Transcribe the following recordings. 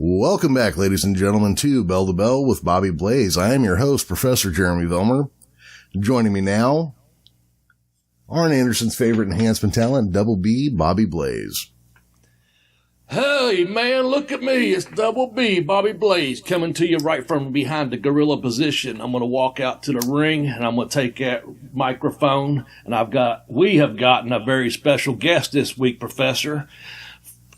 Welcome back, ladies and gentlemen, to Bell to Bell with Bobby Blaze. I am your host, Professor Jeremy Vilmur. Joining me now, Arn Anderson's favorite enhancement talent, Double B, Bobby Blaze. Hey, man, look at me. It's Double B, Bobby Blaze, coming to you right from behind the gorilla position. I'm going to walk out to the ring, and I'm going to take that microphone, and we have gotten a very special guest this week, Professor.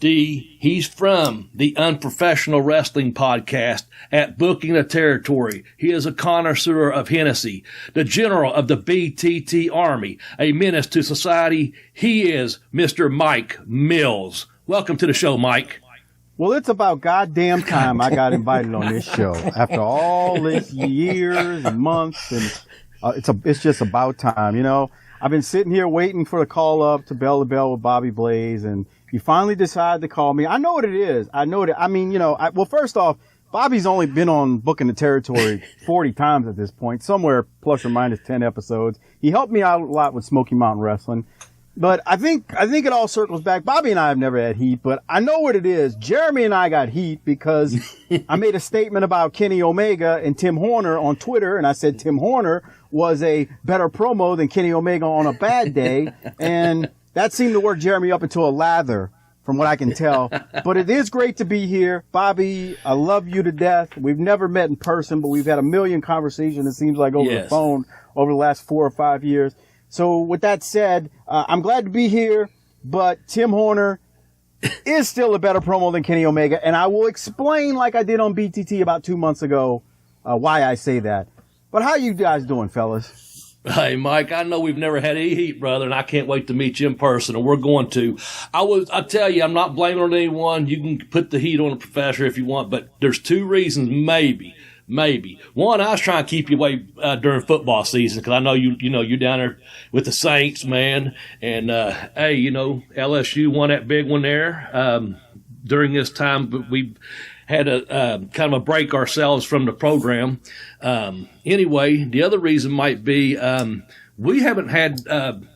He's from the Unprofessional Wrestling Podcast at Booking the Territory. He is a connoisseur of Hennessy, the general of the BTT Army, a menace to society. He is Mr. Mike Mills. Welcome to the show, Mike. Well, it's about goddamn time I got invited on this show. After all these years and months, and it's just about time. You know, I've been sitting here waiting for the call up to Bell with Bobby Blaze, and you finally decided to call me. I know what it is. Well, first off, Bobby's only been on Booking the Territory 40 times at this point, somewhere plus or minus 10 episodes. He helped me out a lot with Smoky Mountain Wrestling. But I think it all circles back. Bobby and I have never had heat, but I know what it is. Jeremy and I got heat because I made a statement about Kenny Omega and Tim Horner on Twitter, and I said Tim Horner was a better promo than Kenny Omega on a bad day, and that seemed to work Jeremy up into a lather, from what I can tell. But it is great to be here. Bobby, I love you to death. We've never met in person, but we've had a million conversations, it seems like, over the phone over the last 4 or 5 years. So with that said, I'm glad to be here, but Tim Horner is still a better promo than Kenny Omega, and I will explain, like I did on BTT about 2 months ago, why I say that. But how you guys doing, fellas? Hey, Mike, I know we've never had any heat, brother, and I can't wait to meet you in person, and we're going to. I tell you, I'm not blaming on anyone. You can put the heat on the professor if you want, but there's 2 reasons, maybe. One, I was trying to keep you away during football season because I know you're down there with the Saints, man. And hey, LSU won that big one there during this time, but we had a kind of a break ourselves from the program. Anyway, the other reason might be we haven't had.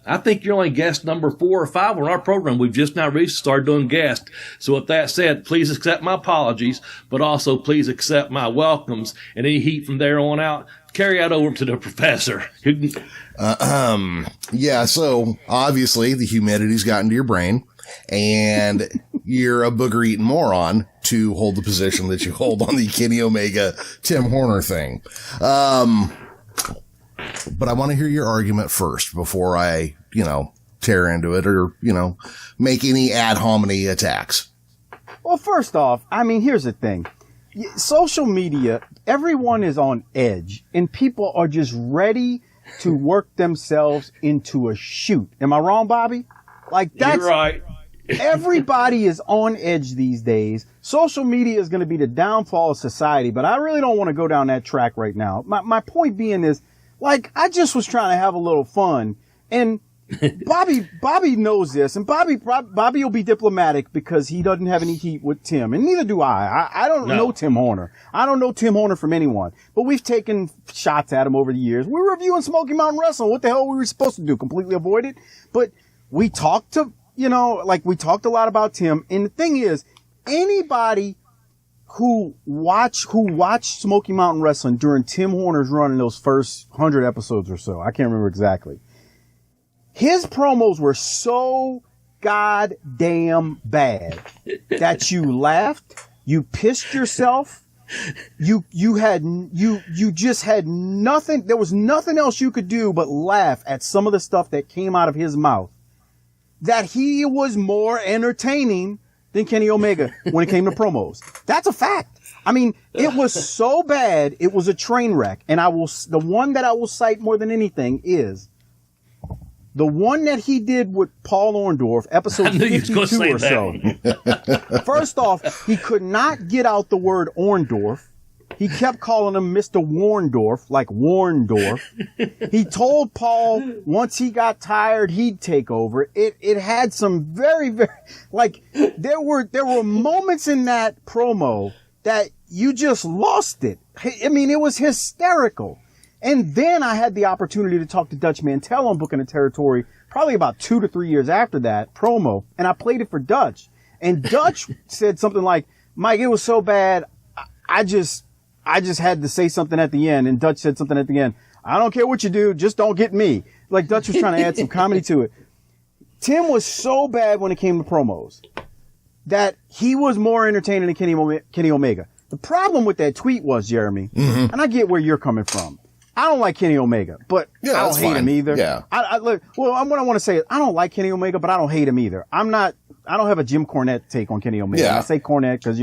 I think you're only guest number 4 or 5 on our program. We've just now recently started doing guests. So with that said, please accept my apologies, but also please accept my welcomes, and any heat from there on out, carry that over to the professor. Yeah. So obviously the humidity's gotten to your brain, and you're a booger-eating moron to hold the position that you hold on the Kenny Omega Tim Horner thing. But I want to hear your argument first before I, tear into it or, make any ad hominem attacks. Well, first off, here's the thing. Social media, everyone is on edge, and people are just ready to work themselves into a shoot. Am I wrong, Bobby? That's You're right. Everybody is on edge these days. Social media is going to be the downfall of society, but I really don't want to go down that track right now. My point being is, I just was trying to have a little fun, and Bobby knows this, and Bobby will be diplomatic because he doesn't have any heat with Tim, and neither do I. I don't know Tim Horner. I don't know Tim Horner from anyone, but we've taken shots at him over the years. We're reviewing Smoky Mountain Wrestling. What the hell were we supposed to do? Completely avoid it? But we talked we talked a lot about Tim, and the thing is, anybody who watched Smoky Mountain Wrestling during Tim Horner's run in those first 100 episodes or so, I can't remember exactly, his promos were so goddamn bad that you laughed, you pissed yourself, you just had nothing, there was nothing else you could do but laugh at some of the stuff that came out of his mouth, that he was more entertaining than Kenny Omega when it came to promos. That's a fact. It was so bad, it was a train wreck. And the one that I will cite more than anything is the one that he did with Paul Orndorff, episode 52 or so. First off, he could not get out the word Orndorff. He kept calling him Mr. Warndorf, like Warndorf. He told Paul once he got tired, he'd take over. It had some very, very, there were moments in that promo that you just lost it. It was hysterical. And then I had the opportunity to talk to Dutch Mantell on Booking the Territory probably about 2 to 3 years after that promo, and I played it for Dutch. And Dutch said something like, Mike, it was so bad. I just had to say something at the end, and Dutch said something at the end. I don't care what you do, just don't get me. Like Dutch was trying to add some comedy to it. Tim was so bad when it came to promos that he was more entertaining than Kenny Omega. The problem with that tweet was, Jeremy, and I get where you're coming from. I don't like Kenny Omega, but I don't hate him either. Yeah. What I want to say is I don't like Kenny Omega, but I don't hate him either. I don't have a Jim Cornette take on Kenny Omega. Yeah. I say Cornette because,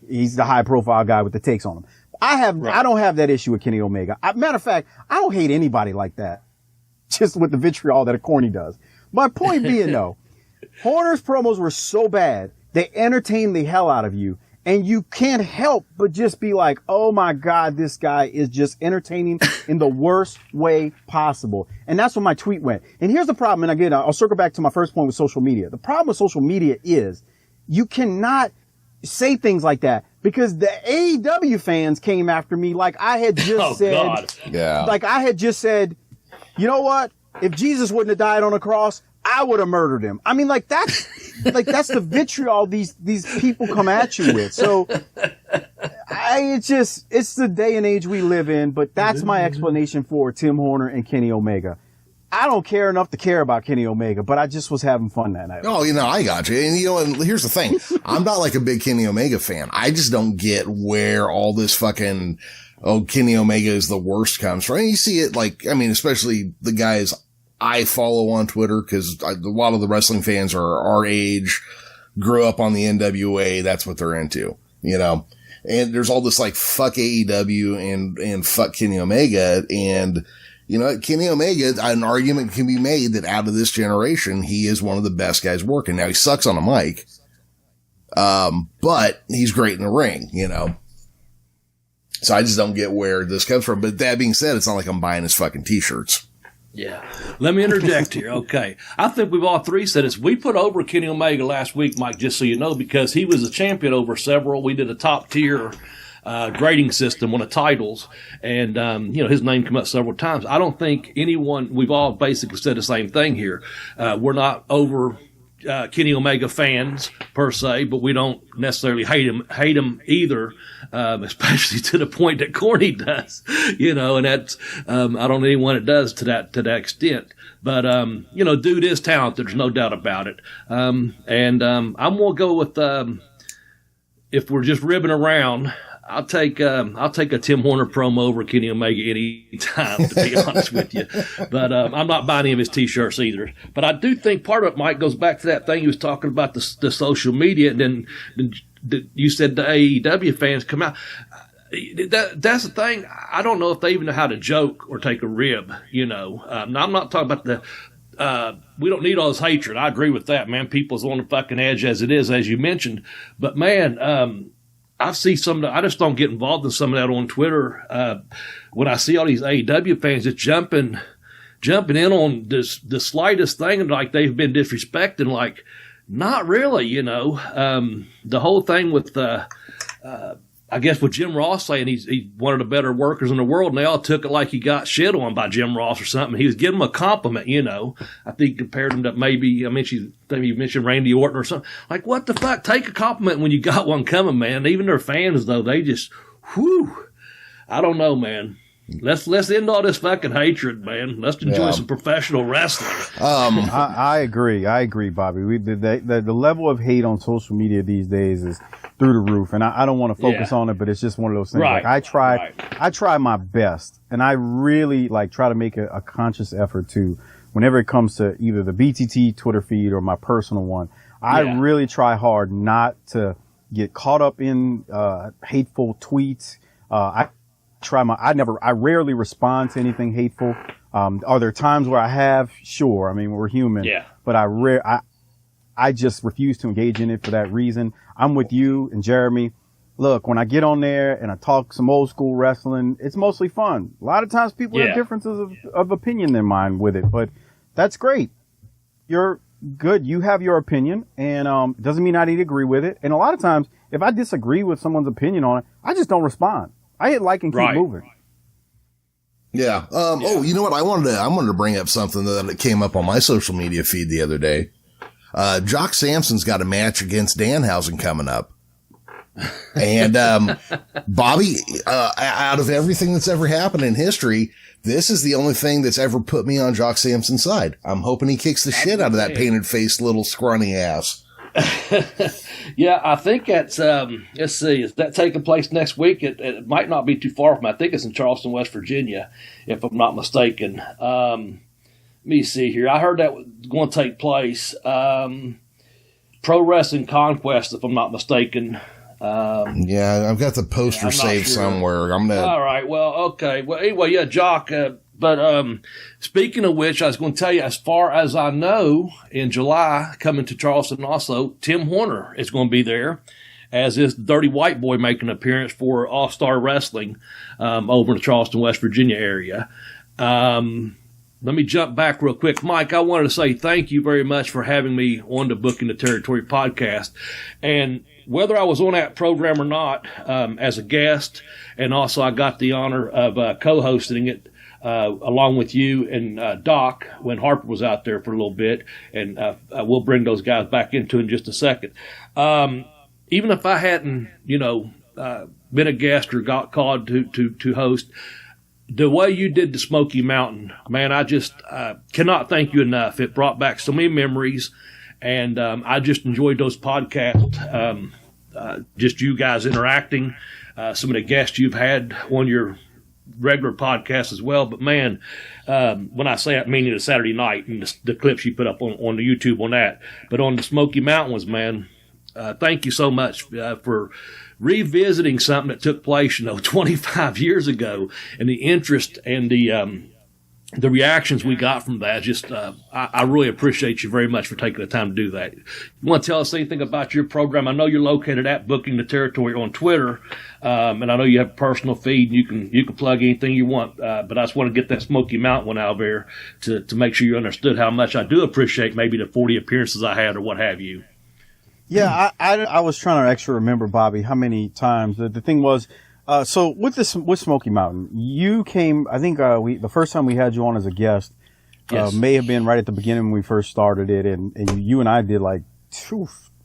he's the high profile guy with the takes on him. I don't have that issue with Kenny Omega. Matter of fact, I don't hate anybody like that. Just with the vitriol that a corny does. My point being though, Horner's promos were so bad, they entertained the hell out of you. And you can't help but just be like, oh my God, this guy is just entertaining in the worst way possible. And that's where my tweet went. And here's the problem. And again, I'll circle back to my first point with social media. The problem with social media is you cannot say things like that because the AEW fans came after me like I had just like I had just said, you know what? If Jesus wouldn't have died on a cross, I would have murdered him. I mean, that's the vitriol these people come at you with. So it's the day and age we live in, but that's my explanation for Tim Horner and Kenny Omega. I don't care enough to care about Kenny Omega, but I just was having fun that night. Oh, I got you. And here's the thing. I'm not like a big Kenny Omega fan. I just don't get where all this fucking, Kenny Omega is the worst comes from. And you see it especially the guys I follow on Twitter because a lot of the wrestling fans are our age, grew up on the NWA. That's what they're into, and there's all this fuck AEW and fuck Kenny Omega. And, Kenny Omega, an argument can be made that out of this generation, he is one of the best guys working. Now he sucks on a mic. But he's great in the ring, So I just don't get where this comes from. But that being said, it's not like I'm buying his fucking t-shirts. Yeah. Let me interject here. Okay. I think we've all three said this. We put over Kenny Omega last week, Mike, just so you know, because he was a champion over several. We did a top tier grading system on the titles, and his name came up several times. I don't think anyone, we've all basically said the same thing here. We're not over Kenny Omega fans per se, but we don't necessarily hate him either, especially to the point that Corny does, and that's, I don't know anyone that does to that extent. But, dude is talented. There's no doubt about it. I'm going to go with, if we're just ribbing around, I'll take a Tim Horner promo over Kenny Omega any time, to be honest with you. But I'm not buying any of his T-shirts either. But I do think part of it, Mike, goes back to that thing he was talking about, the social media. And then you said the AEW fans come out. That's the thing. I don't know if they even know how to joke or take a rib. Now, I'm not talking about we don't need all this hatred. I agree with that, man. People's on the fucking edge as it is, as you mentioned. But man, I see I just don't get involved in some of that on Twitter. When I see all these AEW fans just jumping in on the slightest thing, like they've been disrespecting, like, not really, the whole thing with, I guess with Jim Ross saying he's one of the better workers in the world, and they all took it like he got shit on by Jim Ross or something. He was giving him a compliment, I think he compared him to maybe you mentioned Randy Orton or something. Like, what the fuck? Take a compliment when you got one coming, man. Even their fans, though, they just, I don't know, man. Let's end all this fucking hatred, man. Let's enjoy some professional wrestling. I agree, Bobby. The level of hate on social media these days is through the roof, and I don't want to focus on it, but it's just one of those things. Right. Like I try my best, and I really try to make a conscious effort to, whenever it comes to either the BTT Twitter feed or my personal one, I really try hard not to get caught up in hateful tweets. I rarely respond to anything hateful. Are there times where I have? Sure. I mean, we're human. Yeah. But I just refuse to engage in it for that reason. I'm with you and Jeremy. Look, when I get on there and I talk some old school wrestling, it's mostly fun. A lot of times people have differences of opinion than mine with it, but that's great. You're good. You have your opinion, and it doesn't mean I need to agree with it. And a lot of times, if I disagree with someone's opinion on it, I just don't respond. I hit like and keep moving. Yeah. You know what? I wanted to bring up something that came up on my social media feed the other day. Jock Sampson's got a match against Danhausen coming up. And Bobby, out of everything that's ever happened in history, this is the only thing that's ever put me on Jock Sampson's side. I'm hoping he kicks the shit out of that painted-faced little scrawny ass. Yeah, I think that's, let's see, is that taking place next week? It might not be too far from, I think it's in Charleston, West Virginia, if I'm not mistaken. Let me see here. I heard that was going to take place. Pro Wrestling Conquest, if I'm not mistaken. Yeah, I've got the poster saved somewhere. All right. Well, okay. Well, anyway, yeah, Jock. But speaking of which, I was going to tell you, as far as I know, in July, coming to Charleston also, Tim Horner is going to be there, as is Dirty White Boy making an appearance for All-Star Wrestling over in the Charleston, West Virginia area. Let me jump back real quick. Mike, I wanted to say thank you very much for having me on the Booking the Territory podcast. And whether I was on that program or not, as a guest, and also I got the honor of co-hosting it along with you and Doc when Harper was out there for a little bit. And we'll bring those guys back into it in just a second. Even if I hadn't, been a guest or got called to host, the way you did the Smoky Mountain, man, I just cannot thank you enough. It brought back so many memories, and I just enjoyed those podcasts, just you guys interacting, some of the guests you've had on your regular podcast as well. But, man, when I say that, meaning the Saturday night and the clips you put up on the YouTube on that, but on the Smoky Mountain ones, man, thank you so much for revisiting something that took place, 25 years ago, and the interest and the reactions we got from that. Just, I really appreciate you very much for taking the time to do that. You want to tell us anything about your program? I know you're located at Booking the Territory on Twitter, and I know you have a personal feed, and you can plug anything you want. But I just want to get that Smoky Mountain one out there to make sure you understood how much I do appreciate maybe the 40 appearances I had or what have you. Yeah, I was trying to actually remember, Bobby, how many times. The thing was, so with Smoky Mountain, you came, I think the first time we had you on as a guest, yes, may have been right at the beginning when we first started it, and you and I did like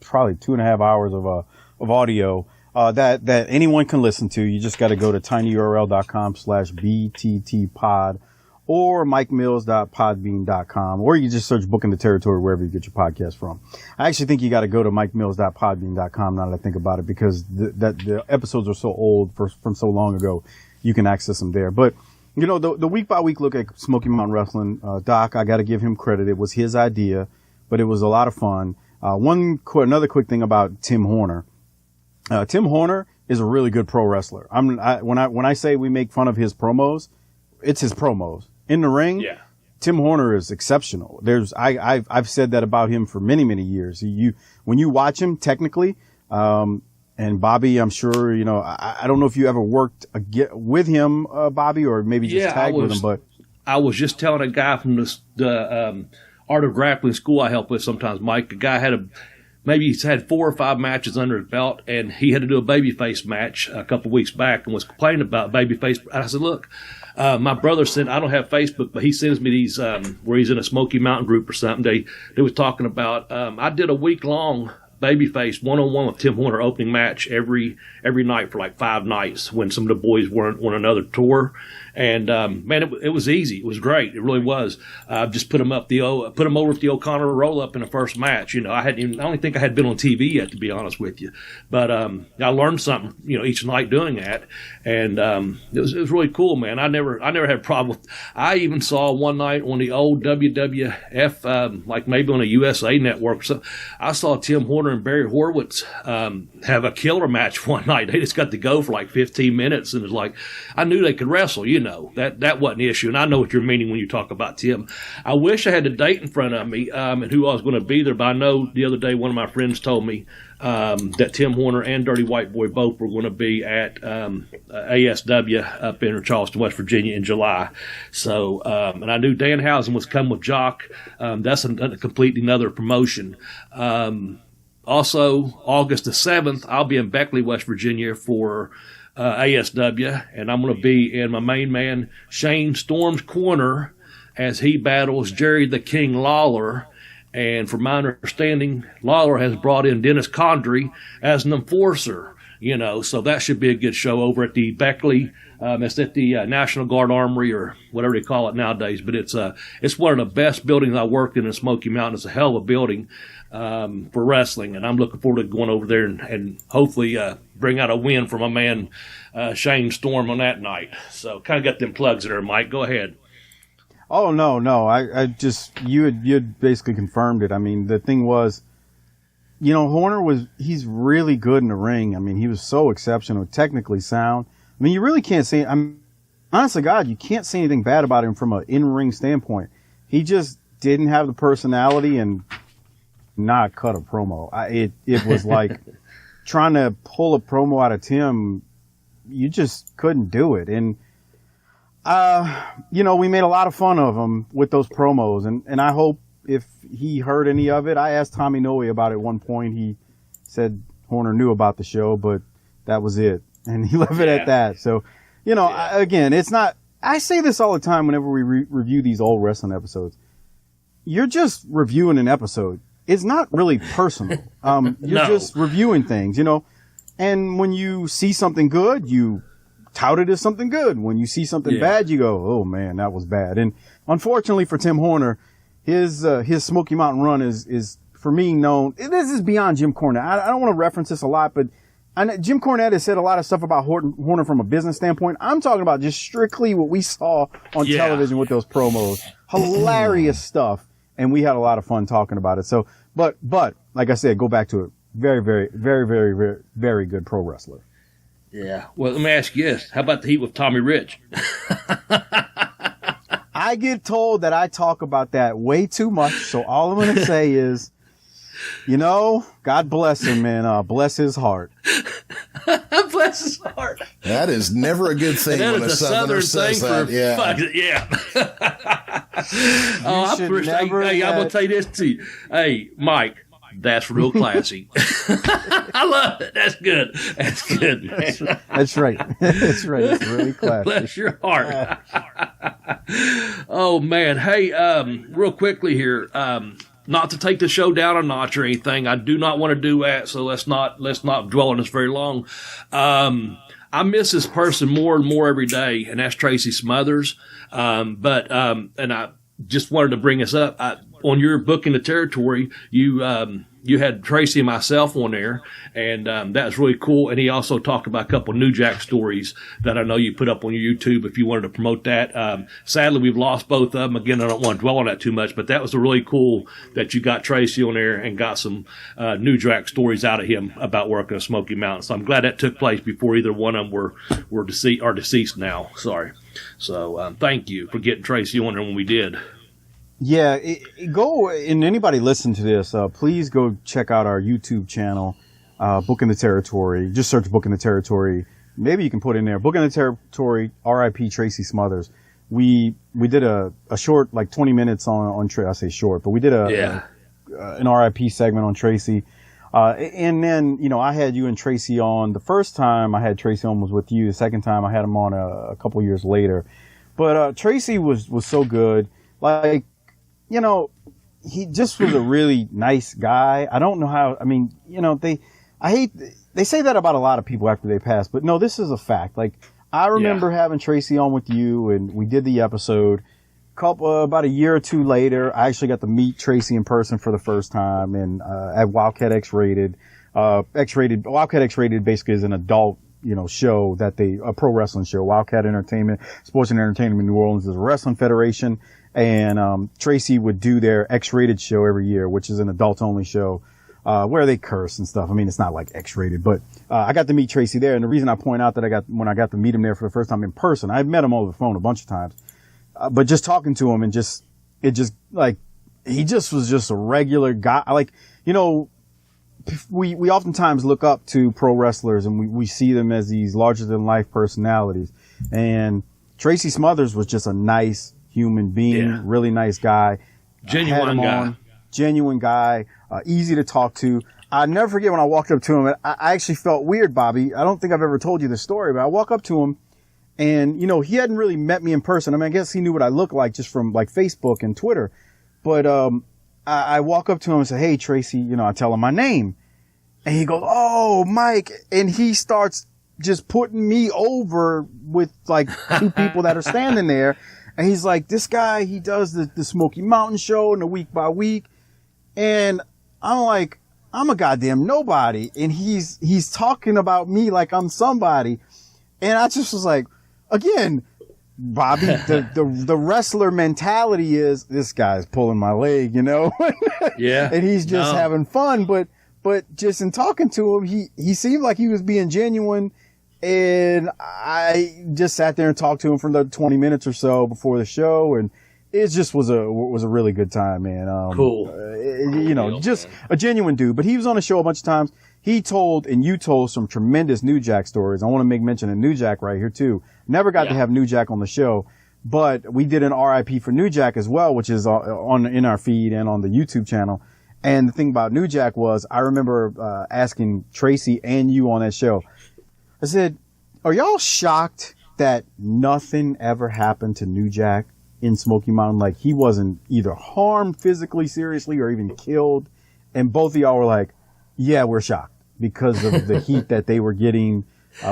probably 2.5 hours of audio that anyone can listen to. You just got to go to tinyurl.com/bttpod or mikemills.podbean.com, or you just search Booking the Territory wherever you get your podcast from. I actually think you got to go to mikemills.podbean.com now that I think about it, because the episodes are so old from so long ago, you can access them there. But, the week-by-week look at Smoky Mountain Wrestling, Doc, I got to give him credit. It was his idea, but it was a lot of fun. Another quick thing about Tim Horner. Tim Horner is a really good pro wrestler. When I say we make fun of his promos, it's his promos. In the ring, yeah, Tim Horner is exceptional. I've said that about him for many, many years. When you watch him technically, and Bobby, I'm sure, I don't know if you ever worked with him, Bobby, or maybe just tagged with him, but I was just telling a guy from the Art of Grappling school I help with sometimes, Mike, a guy maybe he's had 4 or 5 matches under his belt, and he had to do a babyface match a couple of weeks back and was complaining about babyface. I said, look, my brother sent, I don't have Facebook, but he sends me these, where he's in a Smoky Mountain group or something. They was talking about, I did a week-long babyface one-on-one with Tim Horner opening match every night for like 5 nights when some of the boys weren't on another tour. And, man, it was easy. It was great. It really was. Just put him over with the O'Connor roll-up in the first match. I don't think I had been on TV yet, to be honest with you. But, I learned something, each night doing that. And, it was really cool, man. I never had a problem with, I even saw one night on the old WWF, like maybe on a USA network. So I saw Tim Horner and Barry Horowitz, have a killer match one night. They just got to go for like 15 minutes. And it was like, I knew they could wrestle, that wasn't the issue. And I know what you're meaning when you talk about Tim. I wish I had the date in front of me, and who I was going to be there, but I know the other day one of my friends told me, that Tim Horner and Dirty White Boy both were going to be at, ASW up in Charleston, West Virginia in July. So, and I knew Dan Housen was coming with Jock. That's a completely another promotion. Also, August the 7th, I'll be in Beckley, West Virginia for ASW, and I'm going to be in my main man Shane Storm's corner as he battles Jerry the King Lawler. And from my understanding, Lawler has brought in Dennis Condrey as an enforcer. So that should be a good show over at the Beckley. It's at the National Guard Armory or whatever they call it nowadays. But it's one of the best buildings I worked in Smoky Mountain. It's a hell of a building for wrestling, and I'm looking forward to going over there and hopefully bring out a win for my man Shane Storm on that night. So kind of got them plugs there, Mike. Go ahead. Oh, no. I just, you had basically confirmed it. I mean, the thing was, Horner he's really good in the ring. I mean, he was so exceptional, technically sound. I mean, you really can't say, honest to God, you can't say anything bad about him from an in-ring standpoint. He just didn't have the personality and not cut a promo. It was like trying to pull a promo out of Tim. You just couldn't do it. And, we made a lot of fun of him with those promos, and I hope if he heard any of it. I asked Tommy Noe about it at one point. He said Horner knew about the show, but that was it. And he left it at that. So, again, it's not, I say this all the time whenever we review these old wrestling episodes. You're just reviewing an episode. It's not really personal. You're just reviewing things, and when you see something good, you tout it as something good. When you see something bad, you go, oh man, that was bad. And unfortunately for Tim Horner, his Smoky Mountain run is for me known. This is beyond Jim Cornette. I don't want to reference this a lot, but Jim Cornette has said a lot of stuff about Horner from a business standpoint. I'm talking about just strictly what we saw on television with those promos. Hilarious stuff. And we had a lot of fun talking about it. So, but like I said, go back to it. Very, very, very, very, very, very good pro wrestler. Yeah. Well, let me ask you this. How about the heat with Tommy Rich? I get told that I talk about that way too much. So all I'm going to say is, God bless him and bless his heart. Bless his heart. That is never a good thing when a Southerner says that. I appreciate. Hey, I'm gonna tell you this too. Hey, Mike, that's real classy. I love it. That's good. That's good. Man. That's right. That's right. It's really classy. Bless your heart. Oh man. Hey, real quickly here. Not to take the show down a notch or anything. I do not want to do that, so let's not dwell on this very long. I miss this person more and more every day, and that's Tracy Smothers. And I just wanted to bring this up. On your book in the territory, you had Tracy and myself on there, and that was really cool. And he also talked about a couple New Jack stories that I know you put up on your YouTube if you wanted to promote that. Sadly, we've lost both of them. Again, I don't want to dwell on that too much, but that was really cool that you got Tracy on there and got some New Jack stories out of him about working at Smoky Mountain. So I'm glad that took place before either one of them were deceased now. Sorry. So thank you for getting Tracy on there when we did. Yeah, go, and anybody listen to this, please go check out our YouTube channel, Book in the Territory. Just search Book in the Territory. Maybe you can put in there, Book in the Territory, R.I.P. Tracy Smothers. We did a short, like 20 minutes on Tracy. I say short, but we did an R.I.P. segment on Tracy. And then, I had you and Tracy on. The first time I had Tracy on was with you. The second time I had him on a couple years later. But Tracy was so good. Like, he just was a really nice guy. I don't know how, they say that about a lot of people after they pass, but no, this is a fact. Like, I remember having Tracy on with you, and we did the episode. About a year or two later, I actually got to meet Tracy in person for the first time, and at Wildcat X-Rated. Wildcat X-Rated basically is an adult, show that a pro wrestling show. Wildcat Entertainment, Sports and Entertainment in New Orleans is a wrestling federation. And Tracy would do their X-rated show every year, which is an adult-only show where they curse and stuff. I mean, it's not like X-rated, but I got to meet Tracy there. And the reason I point out that when I got to meet him there for the first time in person, I've met him over the phone a bunch of times, but just talking to him and he just was just a regular guy. Like, we oftentimes look up to pro wrestlers and we see them as these larger-than-life personalities. And Tracy Smothers was just a nice human being, really nice guy. Genuine guy, easy to talk to. I'll never forget when I walked up to him. I actually felt weird, Bobby. I don't think I've ever told you this story, but I walk up to him and, he hadn't really met me in person. I mean, I guess he knew what I looked like just from like Facebook and Twitter. But, I walk up to him and say, hey, Tracy, I tell him my name. And he goes, "Oh, Mike." And he starts just putting me over with like two people that are standing there. And he's like, "This guy, he does the Smoky Mountain show and the week by week." And I'm like, I'm a goddamn nobody. And he's talking about me like I'm somebody. And I just was like, again, Bobby, the wrestler mentality is, this guy's pulling my leg, you know? Yeah. And he's just having fun. But just in talking to him, he seemed like he was being genuine. And I just sat there and talked to him for the 20 minutes or so before the show. And it just was a really good time, man. Cool. Just a genuine dude. But he was on the show a bunch of times. He told, and you told, some tremendous New Jack stories. I want to make mention of New Jack right here too. Never got to have New Jack on the show, but we did an RIP for New Jack as well, which is in our feed and on the YouTube channel. And the thing about New Jack was, I remember asking Tracy and you on that show. I said, "Are y'all shocked that nothing ever happened to New Jack in Smoky Mountain? Like, he wasn't either harmed physically, seriously, or even killed?" And both of y'all were like, "Yeah, we're shocked," because of the heat that they were getting,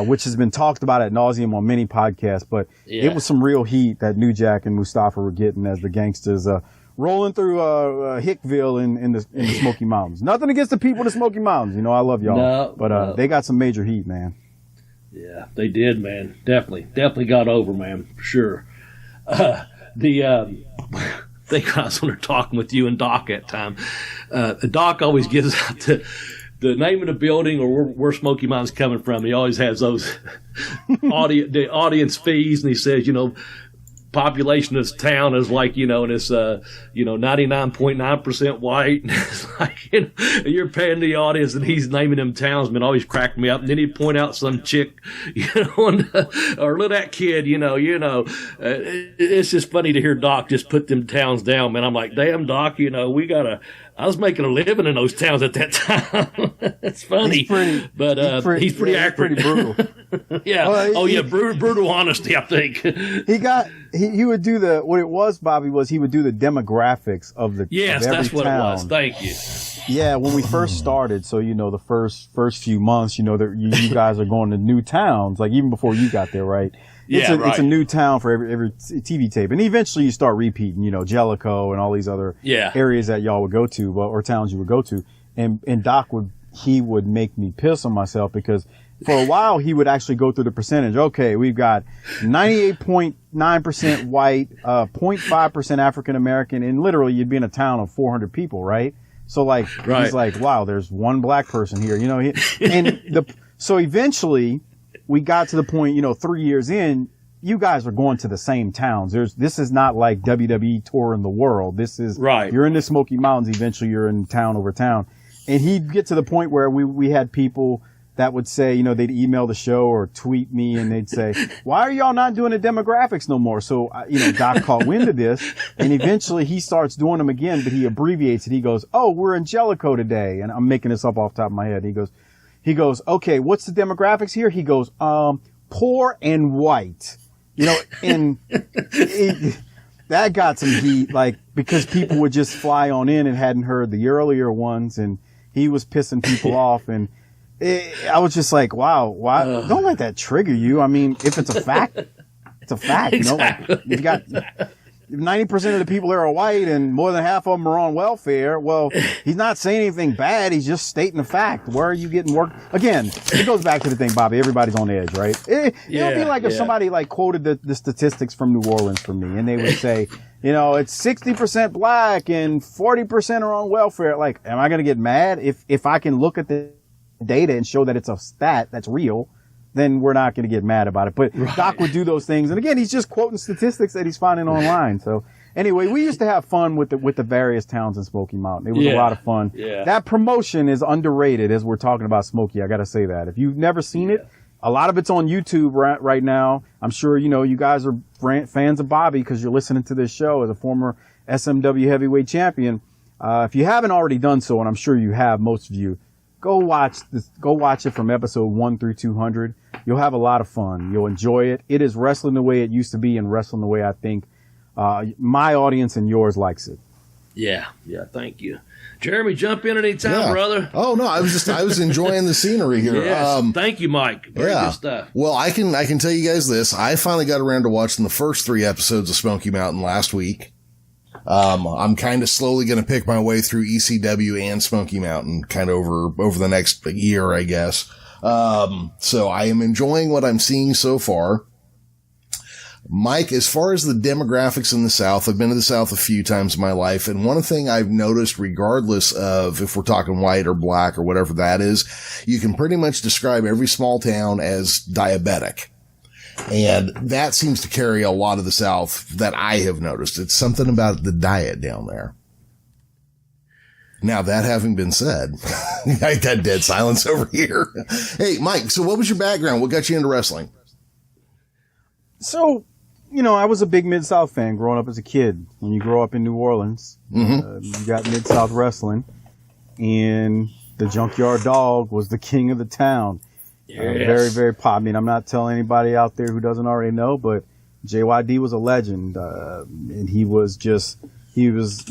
which has been talked about ad nauseum on many podcasts. But it was some real heat that New Jack and Mustafa were getting as the gangsters rolling through Hickville in the Smoky Mountains. Nothing against the people in the Smoky Mountains. You know, I love y'all. But they got some major heat, man. Yeah, they did, man. Definitely got over, man, for sure. The thing I was when talking with you and Doc at time, Doc always gives out the name of the building or where Smoky Mountain's coming from. He always has those the audience fees, and he says, population of this town is like, and it's 99.9% white. It's like, you're paying the audience, and he's naming them towns, man, always cracked me up. And then he'd point out some chick, or look at that kid, it's just funny to hear Doc just put them towns down, man. I'm like, damn, Doc, I was making a living in those towns at that time. It's funny, he's pretty accurate. Pretty brutal. Yeah. Brutal honesty, I think. He would do what it was, Bobby, was he would do the demographics of the Yes, of every that's town. What it was. Thank you. Yeah, when we first started, so the first few months, that you guys are going to new towns, like even before you got there, right? It's a new town for every TV tape, and eventually you start repeating, Jellicoe and all these other areas that y'all would go to, or towns you would go to, and Doc would make me piss on myself because for a while he would actually go through the percentage. Okay, we've got 98.9% white, 0.5% African American, and literally you'd be in a town of 400 people, right? So he's like, wow, there's one black person here, so eventually we got to the point, 3 years in, you guys are going to the same towns. This is not like WWE touring the world. This is, you're in the Smoky Mountains. Eventually you're in town over town. And he'd get to the point where we had people that would say, they'd email the show or tweet me and they'd say, "Why are y'all not doing the demographics no more?" So, Doc caught wind of this and eventually he starts doing them again, but he abbreviates it. He goes, "Oh, we're in Jellicoe today." And I'm making this up off the top of my head. He goes, "Okay, what's the demographics here?" He goes, "Poor and white." And that got some heat, because people would just fly on in and hadn't heard the earlier ones, and he was pissing people off. And I was just like, wow, why? Don't let that trigger you. I mean, if it's a fact, it's a fact, Exactly. you got 90% of the people there are white and more than half of them are on welfare. Well, he's not saying anything bad. He's just stating the fact. Where are you getting work? Again, it goes back to the thing, Bobby. Everybody's on edge, right? It would be like if somebody quoted the statistics from New Orleans for me and they would say, it's 60% black and 40% are on welfare. Like, am I going to get mad if I can look at the data and show that it's a stat that's real? Then we're not going to get mad about it. But Doc would do those things. And again, he's just quoting statistics that he's finding online. So anyway, we used to have fun with the various towns in Smoky Mountain. It was a lot of fun. Yeah. That promotion is underrated as we're talking about Smoky. I got to say that. If you've never seen it, a lot of it's on YouTube right now. I'm sure, you guys are fans of Bobby because you're listening to this show as a former SMW heavyweight champion. If you haven't already done so, and I'm sure you have, most of you, go watch it from episode 1 through 200. You'll have a lot of fun. You'll enjoy it. It is wrestling the way it used to be and wrestling the way I think my audience and yours likes it. Yeah, thank you. Jeremy, jump in anytime, brother. Oh no, I was enjoying the scenery here. Yes, thank you, Mike. Very good stuff. Well, I can tell you guys this. I finally got around to watching the first 3 episodes of Smoky Mountain last week. I'm kind of slowly going to pick my way through ECW and Smoky Mountain kind of over the next year, I guess. So I am enjoying what I'm seeing so far. Mike, as far as the demographics in the South, I've been to the South a few times in my life, and one thing I've noticed, regardless of if we're talking white or black or whatever that is, you can pretty much describe every small town as diabetic. And that seems to carry a lot of the South that I have noticed. It's something about the diet down there. Now, that having been said, I got dead silence over here. Hey, Mike, so what was your background? What got you into wrestling? So, I was a big Mid-South fan growing up as a kid. When you grow up in New Orleans, you got Mid-South wrestling, and the Junkyard Dog was the king of the town. Yes. Very, very pop. I mean, I'm not telling anybody out there who doesn't already know, but JYD was a legend, and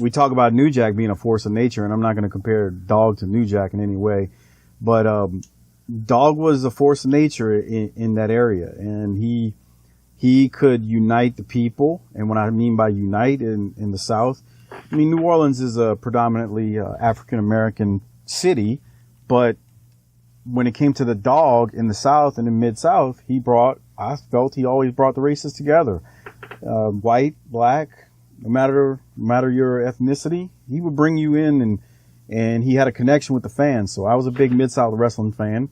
we talk about New Jack being a force of nature, and I'm not going to compare Dog to New Jack in any way, but Dog was a force of nature in that area, and he could unite the people. And what I mean by unite in the South, I mean, New Orleans is a predominantly African-American city, but when it came to the Dog in the South and in Mid-South, I felt he always brought the races together. White, black, no matter your ethnicity, he would bring you in, and he had a connection with the fans. So I was a big Mid-South wrestling fan,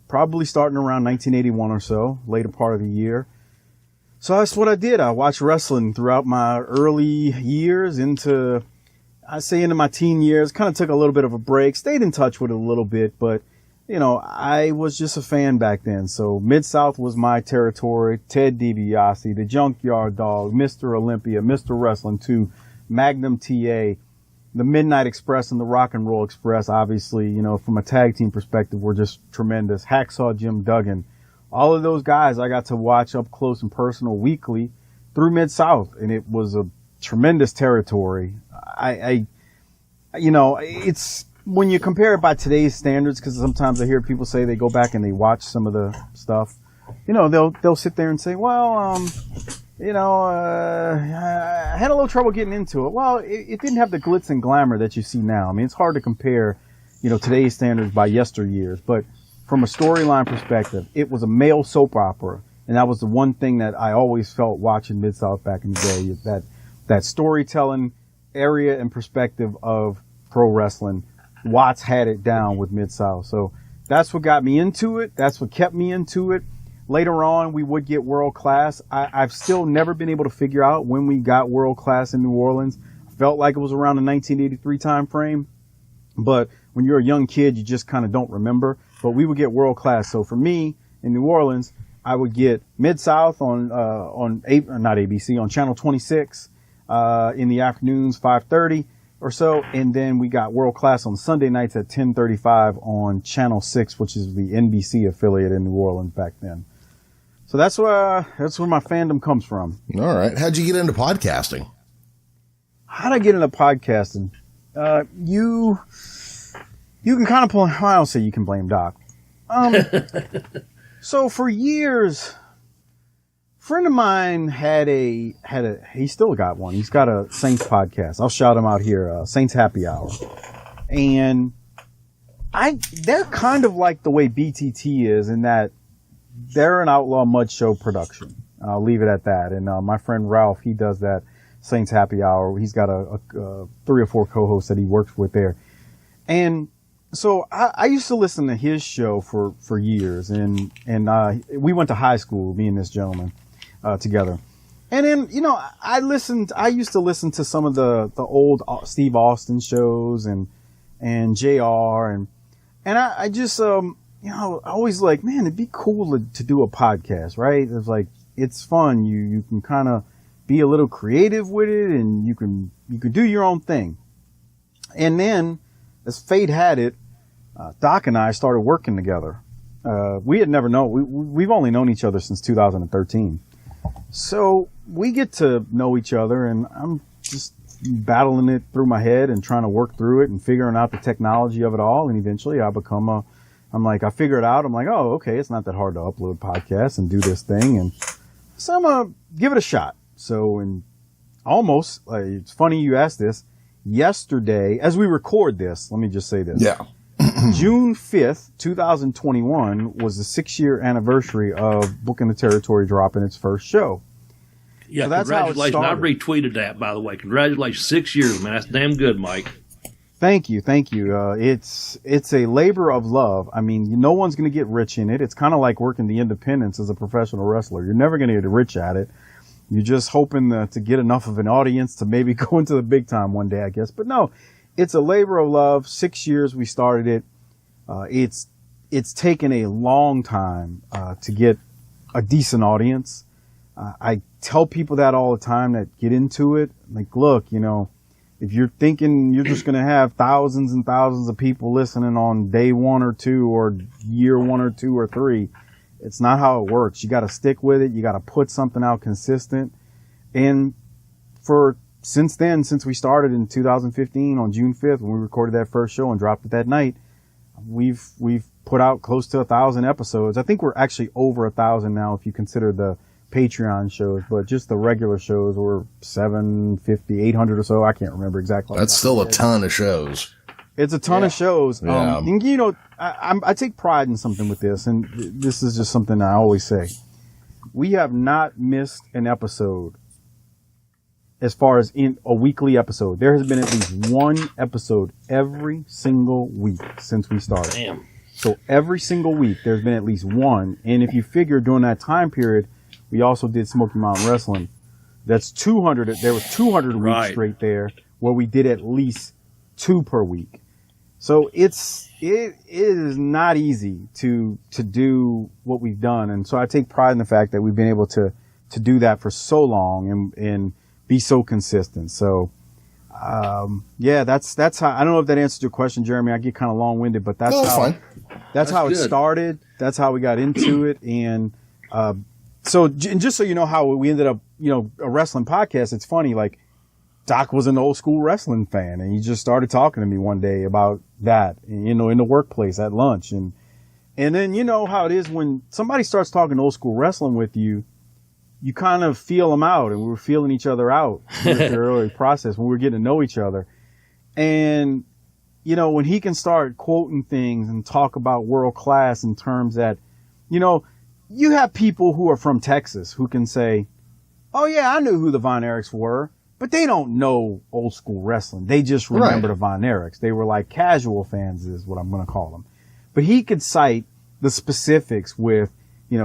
probably starting around 1981 or so, later part of the year. So that's what I did. I watched wrestling throughout my early years into my teen years. Kind of took a little bit of a break, stayed in touch with it a little bit, but I was just a fan back then. So Mid-South was my territory. Ted DiBiase, the Junkyard Dog, Mr. Olympia, Mr. Wrestling 2, Magnum TA, the Midnight Express and the Rock and Roll Express, obviously, from a tag team perspective, were just tremendous. Hacksaw Jim Duggan. All of those guys I got to watch up close and personal weekly through Mid-South, and it was a tremendous territory. It's when you compare it by today's standards, because sometimes I hear people say they go back and they watch some of the stuff, they'll sit there and say, well, I had a little trouble getting into it. Well, it didn't have the glitz and glamour that you see now. I mean, it's hard to compare, today's standards by yesteryears, but from a storyline perspective, it was a male soap opera. And that was the one thing that I always felt watching Mid-South back in the day, is that storytelling area and perspective of pro wrestling. Watts had it down with Mid-South. So that's what got me into it. That's what kept me into it. Later on, we would get World Class. I've still never been able to figure out when we got World Class in New Orleans. I felt like it was around the 1983 time frame. But when you're a young kid, you just kind of don't remember. But we would get World Class. So for me, in New Orleans, I would get Mid-South on Channel 26 in the afternoons, 5:30 or so, and then we got World Class on Sunday nights at 10:35 on Channel 6, which is the NBC affiliate in New Orleans back then. So that's where my fandom comes from. All right, how'd you get into podcasting? How'd I get into podcasting? You can kind of I don't say you can blame Doc. So for years, a friend of mine he still got one. He's got a Saints podcast. I'll shout him out here, Saints Happy Hour. And they're kind of like the way BTT is, in that they're an Outlaw Mud Show production. I'll leave it at that. And my friend Ralph, he does that Saints Happy Hour. He's got a 3 or 4 co-hosts that he works with there. And so I used to listen to his show for years, and we went to high school, me and this gentleman, together. And then, I used to listen to some of the old Steve Austin shows and JR, and I just, I always like, man, it'd be cool to do a podcast, right? It's like, it's fun. You can kind of be a little creative with it, and you can do your own thing. And then, as fate had it, Doc and I started working together. We had never known, we've only known each other since 2013. So we get to know each other, and I'm just battling it through my head and trying to work through it and figuring out the technology of it all. And eventually I figure it out. I'm like, oh, okay, it's not that hard to upload podcasts and do this thing. And so I'm going to give it a shot. So, it's funny you asked this. Yesterday, as we record this, let me just say this. Yeah. June 5th, 2021 was the 6-year anniversary of Booking the Territory dropping its first show. Yeah, so that's congratulations. How I retweeted that, by the way. Congratulations. 6 years, man. That's damn good, Mike. Thank you. It's a labor of love. I mean, no one's going to get rich in it. It's kind of like working the independents as a professional wrestler. You're never going to get rich at it. You're just hoping to get enough of an audience to maybe go into the big time one day, I guess. But no, it's a labor of love. 6 years we started it. It's taken a long time to get a decent audience. I tell people that all the time that get into it. Like, look, if you're thinking you're just going to have thousands and thousands of people listening on day 1 or 2 or year 1 or 2 or 3, it's not how it works. You got to stick with it. You got to put something out consistent. And since we started in 2015 on June 5th, when we recorded that first show and dropped it that night, we've put out close to 1,000 episodes. I think we're actually over 1,000 now if you consider the Patreon shows, but just the regular shows were 750, 800 or so. I can't remember exactly. That's still a ton of shows. It's a ton of shows. Yeah. And, I take pride in something with this, and this is just something I always say. We have not missed an episode as far as in a weekly episode. There has been at least one episode every single week since we started. Damn. So every single week there's been at least one. And if you figure during that time period, we also did Smoky Mountain Wrestling. That's 200. There was 200 weeks straight there where we did at least 2 per week. So it is not easy to do what we've done. And so I take pride in the fact that we've been able to do that for so long and be so consistent. So, that's how, I don't know if that answers your question, Jeremy. I get kind of long winded, but that's how it started. That's how we got into it. And, so just so you know how we ended up, a wrestling podcast, it's funny, like Doc was an old school wrestling fan and he just started talking to me one day about that, in the workplace at lunch. And then you know how it is when somebody starts talking old school wrestling with you, you kind of feel them out, and we were feeling each other out in the early process when we were getting to know each other. And, when he can start quoting things and talk about world class in terms that, you have people who are from Texas who can say, oh yeah, I knew who the Von Erichs were, but they don't know old school wrestling. They just remember the Von Erichs. They were like casual fans is what I'm going to call them. But he could cite the specifics with,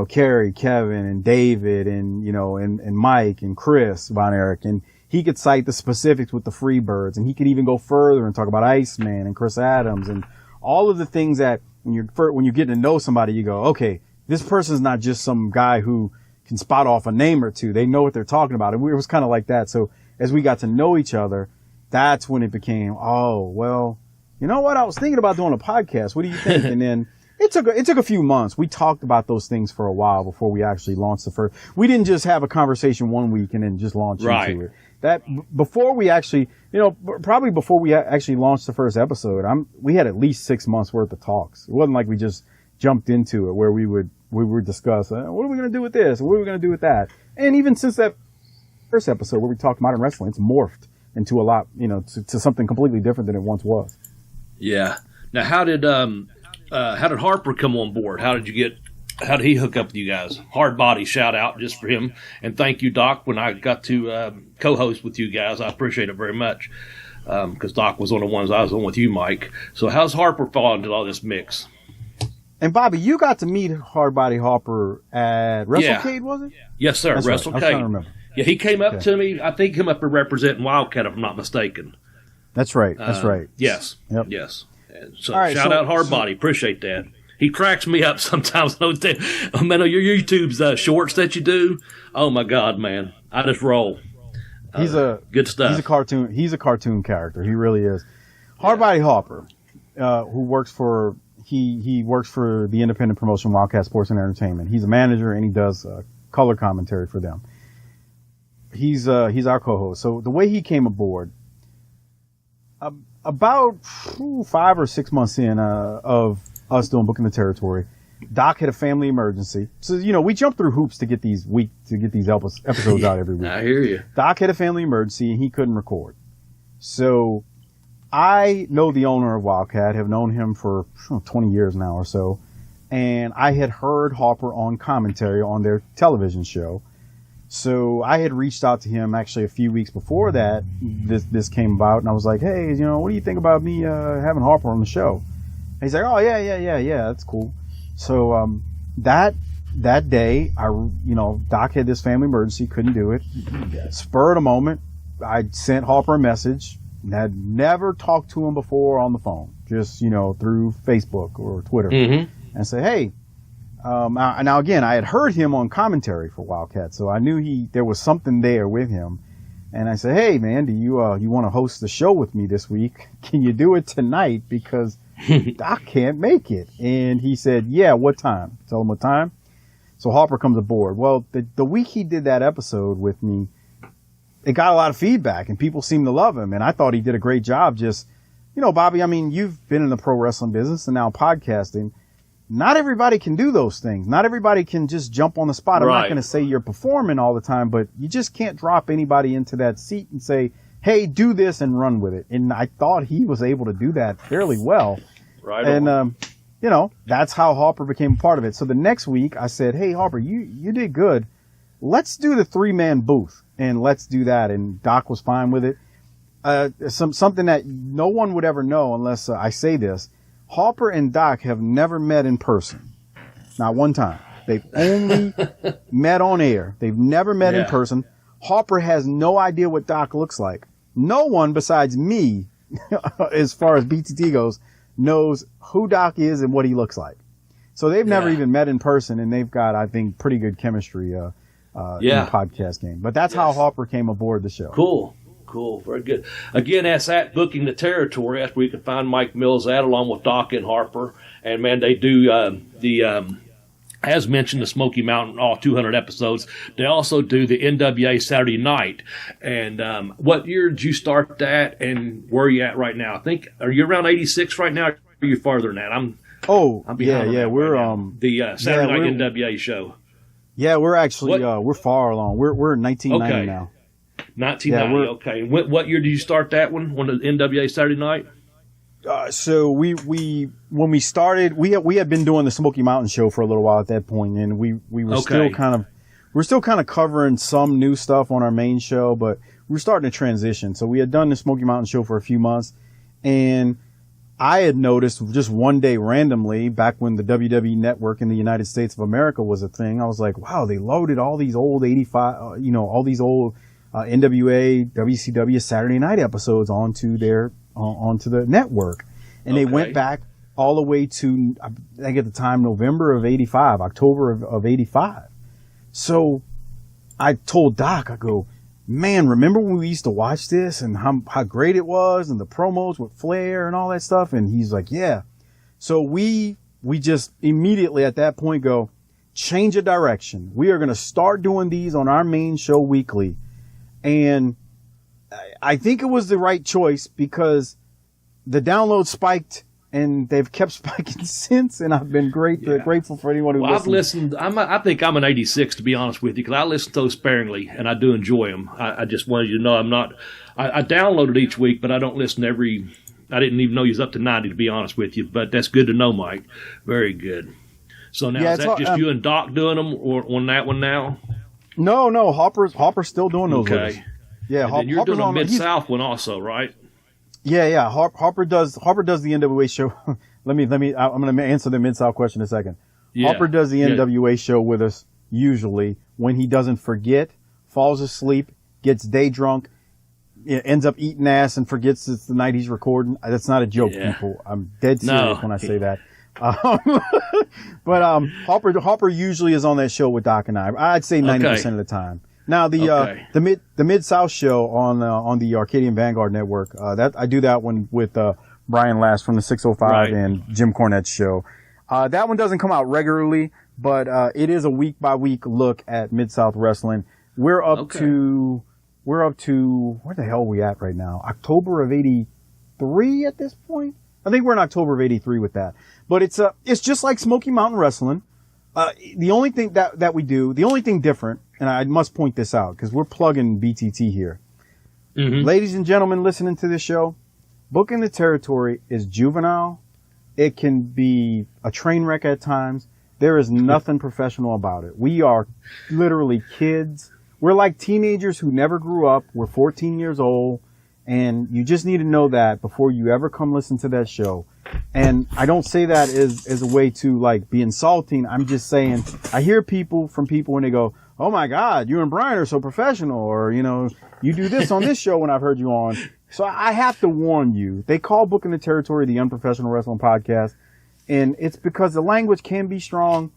Kerry, Kevin, and David, and, and Mike, and Chris Von Erich, and he could cite the specifics with the Freebirds, and he could even go further and talk about Iceman and Chris Adams, and all of the things that when you're getting to know somebody, you go, okay, this person's not just some guy who can spot off a name or two. They know what they're talking about. And it was kind of like that. So as we got to know each other, that's when it became, oh, well, you know what? I was thinking about doing a podcast. What do you think? And then it took a few months. We talked about those things for a while before we actually launched the first. We didn't just have a conversation one week and then just launch into it. That before we actually, probably before we actually launched the first episode, we had at least 6 months worth of talks. It wasn't like we just jumped into it where we would discuss, what are we going to do with this? What are we going to do with that? And even since that first episode where we talked modern wrestling, it's morphed into a lot, to something completely different than it once was. Yeah. Now, how did Harper come on board? How did he hook up with you guys? Hard Body, shout out just for him. And thank you, Doc, when I got to co-host with you guys. I appreciate it very much because Doc was one of the ones I was on with you, Mike. So how's Harper fall into all this mix? And Bobby, you got to meet Hard Body Harper at WrestleCade, was it? Yes, sir. That's WrestleCade. Right. I'm trying to remember. Yeah, he came up to me. I think he came up and representing Wildcat, if I'm not mistaken. That's right. That's right. Yes. Yep. Yes. And so right, shout out Hard Body. Appreciate that. He cracks me up sometimes. Oh man, your YouTube's shorts that you do. Oh my God, man, I just roll. He's good stuff. He's a cartoon character. He really is. Hard Body Harper, who works for he works for the independent promotion Wildcat Sports and Entertainment. He's a manager and he does color commentary for them. He's our co-host. So the way he came aboard, about 5 or 6 months in of us doing Booking the Territory, Doc had a family emergency. So, we jump through hoops to get these episodes out every week. I hear you. Doc had a family emergency and he couldn't record. So I know the owner of Wildcat, have known him for 20 years now or so. And I had heard Harper on commentary on their television show. So I had reached out to him actually a few weeks before that this came about, and I was like, hey, what do you think about me having Harper on the show? And he's like, oh yeah, that's cool. So that day, Doc had this family emergency, couldn't do it. Spur of the moment, I sent Harper a message. Had never talked to him before on the phone, just through Facebook or Twitter, and say, hey. Now again, I had heard him on commentary for Wildcat, so I knew there was something there with him. And I said, hey man, do you want to host the show with me this week? Can you do it tonight? Because Doc can't make it. And he said, yeah, what time? Tell him what time. So Harper comes aboard. Well, the week he did that episode with me, it got a lot of feedback and people seemed to love him. And I thought he did a great job. Just, Bobby, I mean, you've been in the pro wrestling business and now podcasting. Not everybody can do those things. Not everybody can just jump on the spot. I'm not going to say you're performing all the time, but you just can't drop anybody into that seat and say, hey, do this and run with it. And I thought he was able to do that fairly well. Right. And, that's how Harper became a part of it. So the next week I said, hey, Harper, you did good. Let's do the 3-man booth and let's do that. And Doc was fine with it. Something that no one would ever know unless I say this. Harper and Doc have never met in person. Not one time. They've only met on air. They've never met in person. Harper has no idea what Doc looks like. No one besides me, as far as BTT goes, knows who Doc is and what he looks like. So they've never even met in person, and they've got, I think, pretty good chemistry in the podcast game. But that's how Harper came aboard the show. Cool. Very good. Again, that's at Booking the Territory. That's where you can find Mike Mills at, along with Doc and Harper. And, man, they do as mentioned, the Smoky Mountain, all 200 episodes. They also do the NWA Saturday Night. And what year did you start that, and where are you at right now? I think, are you around 86 right now, or are you farther than that? I'm behind. We're the Saturday Night NWA show. Yeah, we're actually we're far along. We're in 1990 now. 1990. Okay. What year did you start that one? On the NWA Saturday Night? So when we started, we had been doing the Smoky Mountain show for a little while at that point, and we were still kind of covering some new stuff on our main show, but we were starting to transition. So we had done the Smoky Mountain show for a few months, and I had noticed just one day randomly, back when the WWE Network in the United States of America was a thing, I was like, wow, they loaded all these old 85, all these old NWA, WCW Saturday Night episodes onto the network. And they went back all the way to, I think at the time, October of 85. So I told Doc, I go, man, remember when we used to watch this and how great it was and the promos with Flair and all that stuff? And he's like, yeah. So we just immediately at that point go, change of direction. We are going to start doing these on our main show weekly. And I think it was the right choice because the download spiked and they've kept spiking since. And I've been grateful for anyone who I've listened. I think I'm an 86, to be honest with you, because I listen to those sparingly and I do enjoy them. I just wanted you to know I downloaded each week, but I don't listen I didn't even know you was up to 90, to be honest with you. But that's good to know, Mike. Very good. So now is that just you and Doc doing them or on that one now? No, Harper's still doing those. Okay. With us. Yeah, and then you're doing a Mid-South one also, right? Yeah. Harper does the NWA show. I'm going to answer the Mid-South question in a second. Yeah. Harper does the NWA show with us usually when he doesn't forget, falls asleep, gets day drunk, ends up eating ass and forgets it's the night he's recording. That's not a joke, people. I'm dead serious when I say that. But Harper usually is on that show with Doc and I. I'd say 90% of the time. Now the Mid-South show on the Arcadian Vanguard Network, that I do that one with Brian Last from the 605 and Jim Cornette's show. That one doesn't come out regularly, but it is a week by week look at Mid-South wrestling. We're up to where the hell are we at right now? October of 82. 83 at this point. I think we're in October of 83 with that. But it's just like Smoky Mountain Wrestling. The only thing that we do, the only thing different, and I must point this out because we're plugging BTT here. Mm-hmm. Ladies and gentlemen listening to this show, Booking the Territory is juvenile. It can be a train wreck at times. There is nothing professional about it. We are literally kids. We're like teenagers who never grew up. We're 14 years old. And you just need to know that before you ever come listen to that show. And I don't say that as a way to like be insulting. I'm just saying, I hear from people when they go, oh my God, you and Brian are so professional. Or, you know, you do this on this show when I've heard you on. So I have to warn you. They call Booking the Territory the Unprofessional Wrestling Podcast. And it's because the language can be strong.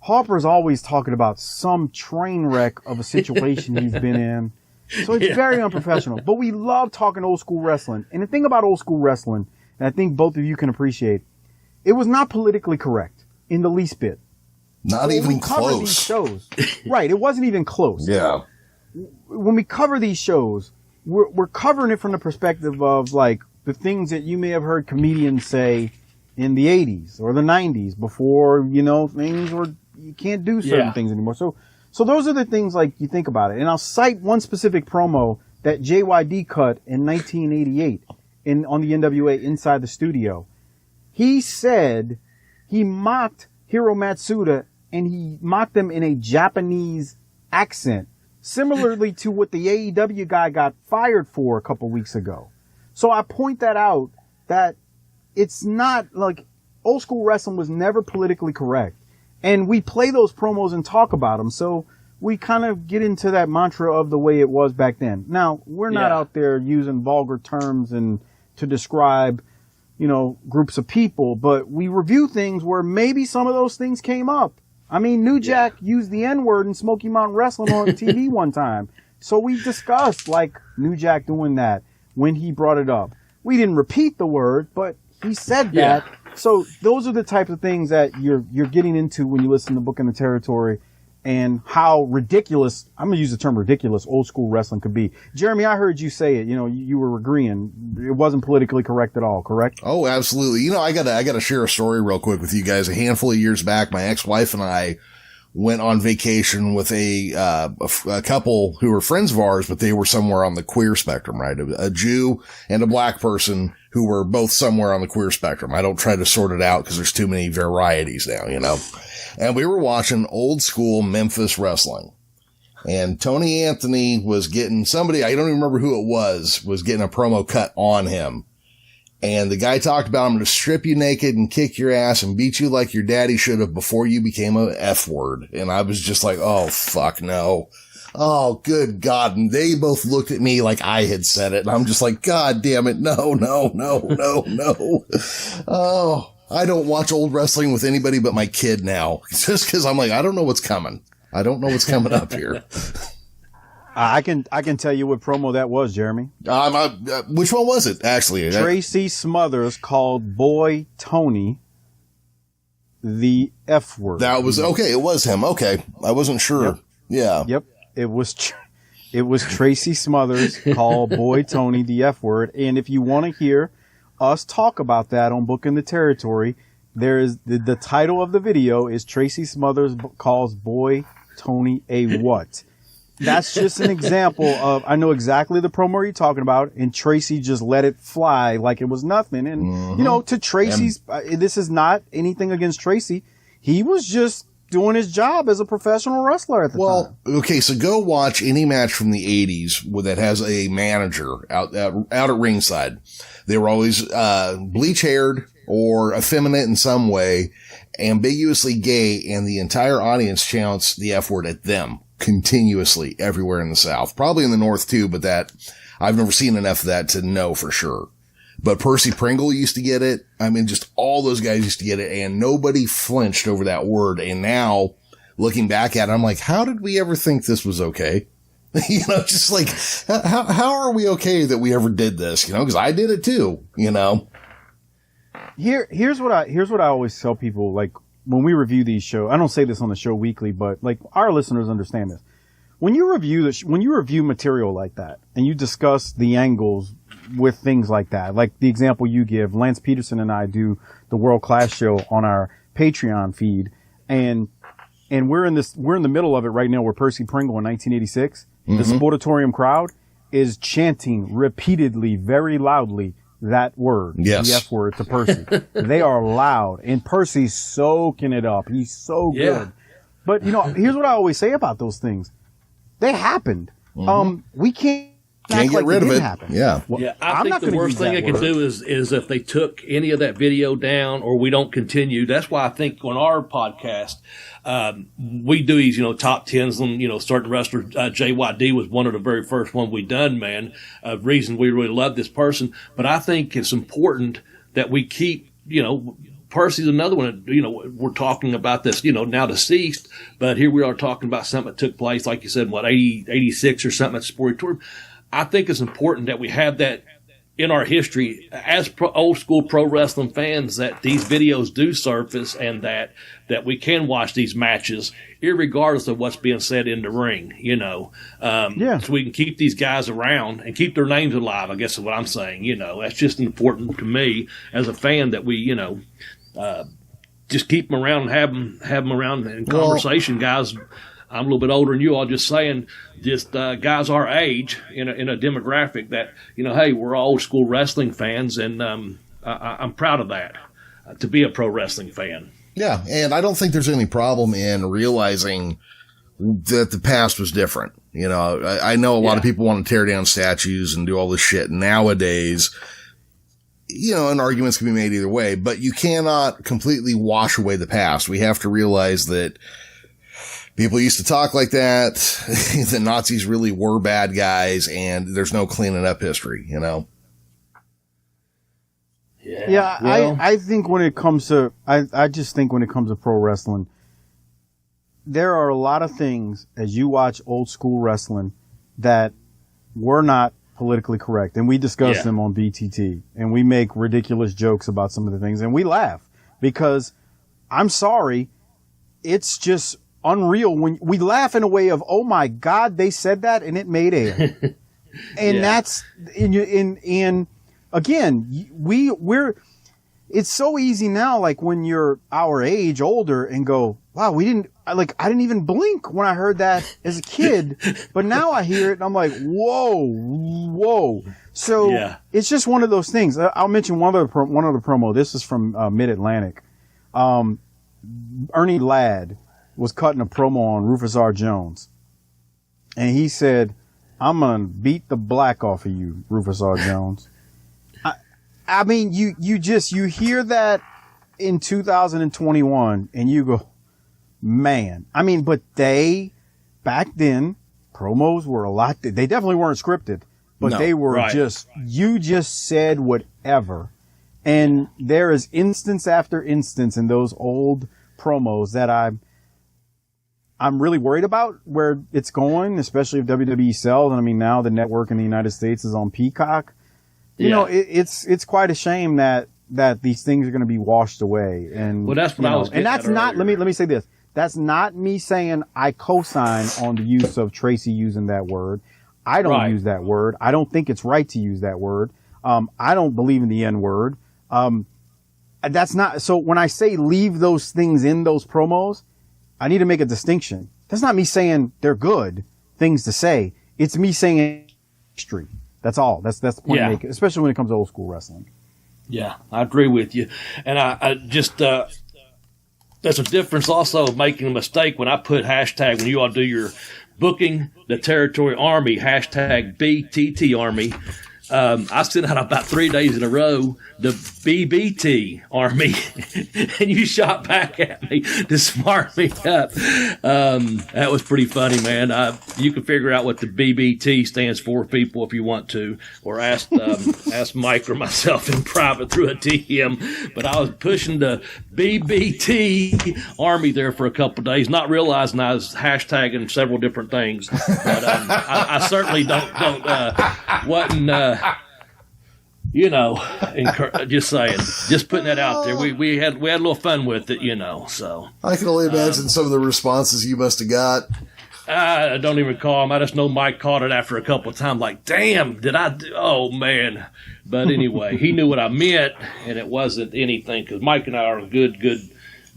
Harper's always talking about some train wreck of a situation he's been in. So it's very unprofessional. But we love talking old school wrestling. And the thing about old school wrestling, and I think both of you can appreciate, it was not politically correct in the least bit. Not even close. These shows, right, it wasn't even close. Yeah. When we cover these shows, we're covering it from the perspective of like the things that you may have heard comedians say in the 80s or the 90s before, you know, things were, you can't do certain things anymore. So those are the things like you think about it. And I'll cite one specific promo that JYD cut in 1988 on the NWA Inside the Studio. He said he mocked Hiro Matsuda and he mocked them in a Japanese accent, similarly to what the AEW guy got fired for a couple weeks ago. So I point that out that it's not like old school wrestling was never politically correct. And we play those promos and talk about them. So we kind of get into that mantra of the way it was back then. Now, we're not out there using vulgar terms and to describe, you know, groups of people, but we review things where maybe some of those things came up. I mean, New Jack used the N-word in Smoky Mountain Wrestling on TV one time. So we discussed, like, New Jack doing that when he brought it up. We didn't repeat the word, but he said that. So those are the types of things that you're getting into when you listen to Booking the Territory and how ridiculous, I'm going to use the term ridiculous, old school wrestling could be. Jeremy, I heard you say it, you know, you were agreeing. It wasn't politically correct at all, correct? Oh, absolutely. You know, I gotta share a story real quick with you guys. A handful of years back, my ex-wife and I went on vacation with a couple who were friends of ours, but they were somewhere on the queer spectrum, right? A Jew and a black person who were both somewhere on the queer spectrum. I don't try to sort it out because there's too many varieties now, you know? And we were watching old school Memphis wrestling. And Tony Anthony was getting somebody, I don't even remember who it was getting a promo cut on him. And the guy talked about, I'm going to strip you naked and kick your ass and beat you like your daddy should have before you became a F word. And I was just like, oh, fuck no. Oh, good God. And they both looked at me like I had said it. And I'm just like, God damn it. No. Oh, I don't watch old wrestling with anybody but my kid now. Just because I'm like, I don't know what's coming. I don't know what's coming up here. I can tell you what promo that was, Jeremy. Which one was it, actually? Tracy Smothers called Boy Tony the F word. That was, okay, it was him. Okay. I wasn't sure. Yep. Yeah. Yep. It was Tracy Smothers called Boy Tony the F word. And if you want to hear us talk about that on Booking the Territory, there is the title of the video is Tracy Smothers calls Boy Tony a what? That's just an example of, I know exactly the promo you're talking about, and Tracy just let it fly like it was nothing. And, you know, to Tracy's, this is not anything against Tracy. He was just doing his job as a professional wrestler at the time. Okay, so go watch any match from the 80s that has a manager out at ringside. They were always bleach-haired or effeminate in some way, ambiguously gay, and the entire audience chants the F word at them continuously everywhere in the South. Probably in the North too, but that I've never seen enough of that to know for sure. But Percy Pringle used to get it. I mean, just all those guys used to get it, and nobody flinched over that word. And now, looking back at it, I'm like, how did we ever think this was okay? You know, just like, how are we okay that we ever did this? You know, because I did it too, you know. Here's what I always tell people, like, when we review these shows. I don't say this on the show weekly, but like our listeners understand this. when you review material like that and you discuss the angles with things like that, like the example you give, Lance Peterson and I do the World Class show on our Patreon feed, and we're in the middle of it right now where Percy Pringle in 1986, the Sportatorium crowd is chanting repeatedly, very loudly, that word, the F word to Percy. They are loud, and Percy's soaking it up. He's so good. Yeah. But, here's what I always say about those things. They happened. We can't get rid of it. Happen. Yeah. Well, I think the worst thing they can do is if they took any of that video down or we don't continue. That's why I think on our podcast, we do these, top tens on, certain wrestlers. JYD was one of the very first one we done, man. Reason we really love this person. But I think it's important that we keep, Percy's another one. We're talking about this, now deceased, but here we are talking about something that took place, like you said, 86 or something at Sportatorium. I think it's important that we have that in our history as old school pro wrestling fans, that these videos do surface and that we can watch these matches irregardless of what's being said in the ring, so we can keep these guys around and keep their names alive, I guess is what I'm saying. That's just important to me as a fan that we, just keep them around and have them around in conversation, guys. I'm a little bit older than you all, just saying, guys our age in a demographic that, hey, we're old school wrestling fans, and I'm proud of that, to be a pro wrestling fan. Yeah, and I don't think there's any problem in realizing that the past was different. I know a lot of people want to tear down statues and do all this shit nowadays. And arguments can be made either way, but you cannot completely wash away the past. We have to realize that people used to talk like that. The Nazis really were bad guys, and there's no cleaning up history, Yeah, well, I think when it comes to, I just think when it comes to pro wrestling, there are a lot of things as you watch old school wrestling that were not politically correct. And we discuss them on BTT, and we make ridiculous jokes about some of the things, and we laugh because I'm sorry, it's just unreal when we laugh in a way of, oh my God, they said that and it made air. And that's in again, we're it's so easy now, like when you're our age, older, and go, wow, I didn't even blink when I heard that as a kid, but now I hear it and I'm like, whoa. So it's just one of those things. I'll mention one other promo. This is from Mid-Atlantic. Ernie Ladd was cutting a promo on Rufus R. Jones, and he said, I'm gonna beat the black off of you, Rufus R. Jones. I mean, you hear that in 2021 and you go, man. I mean, but back then, promos were a lot, they definitely weren't scripted, but they were you just said whatever. And there is instance after instance in those old promos that I'm really worried about where it's going, especially if WWE sells. And I mean, now the network in the United States is on Peacock. It's quite a shame that these things are going to be washed away. And well, that's what I was. And that's not. Let me say this. That's not me saying I co-sign on the use of Tracy using that word. I don't use that word. I don't think it's right to use that word. I don't believe in the N word. That's not. So when I say leave those things in those promos, I need to make a distinction. That's not me saying they're good things to say. It's me saying history. That's all. That's the point I make, especially when it comes to old school wrestling. Yeah, I agree with you. And I just, there's a difference also of making a mistake when I put hashtag, when you all do your booking the territory army, hashtag BTT Army. I sent out about 3 days in a row the BBT Army, and you shot back at me to smart me up. That was pretty funny, man. You can figure out what the BBT stands for, people, if you want to, or ask Mike or myself in private through a DM. But I was pushing the BBT Army there for a couple of days, not realizing I was hashtagging several different things. But I certainly wasn't. Just saying, just putting that out there. We had a little fun with it, so. I can only imagine some of the responses you must have got. I don't even recall him. I just know Mike caught it after a couple of times. Like, damn, did I do? Oh, man. But anyway, he knew what I meant, and it wasn't anything because Mike and I are a good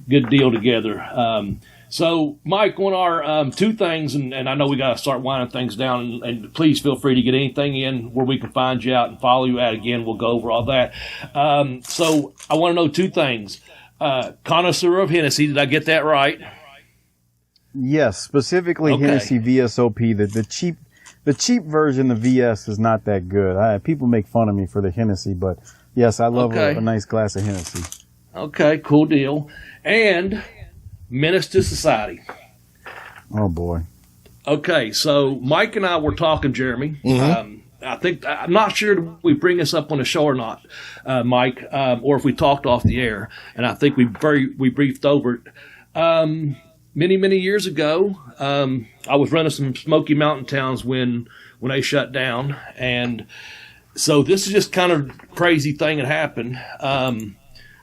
deal together. So, Mike, on our two things, and I know we got to start winding things down, and please feel free to get anything in where we can find you out and follow you at. Again, we'll go over all that. So, I want to know two things. Connoisseur of Hennessy, did I get that right? Yes, specifically Hennessy VSOP. The cheap version of VS is not that good. People make fun of me for the Hennessy, but yes, I love a nice glass of Hennessy. Okay, cool deal. And Menace to Society. Oh boy. Okay, so Mike and I were talking, Jeremy. Mm-hmm. I'm not sure if we bring this up on the show or not, Mike, or if we talked off the air, and I think we briefed over it. Many years ago, I was running some Smoky Mountain towns when they shut down, and so this is just kind of crazy thing that happened.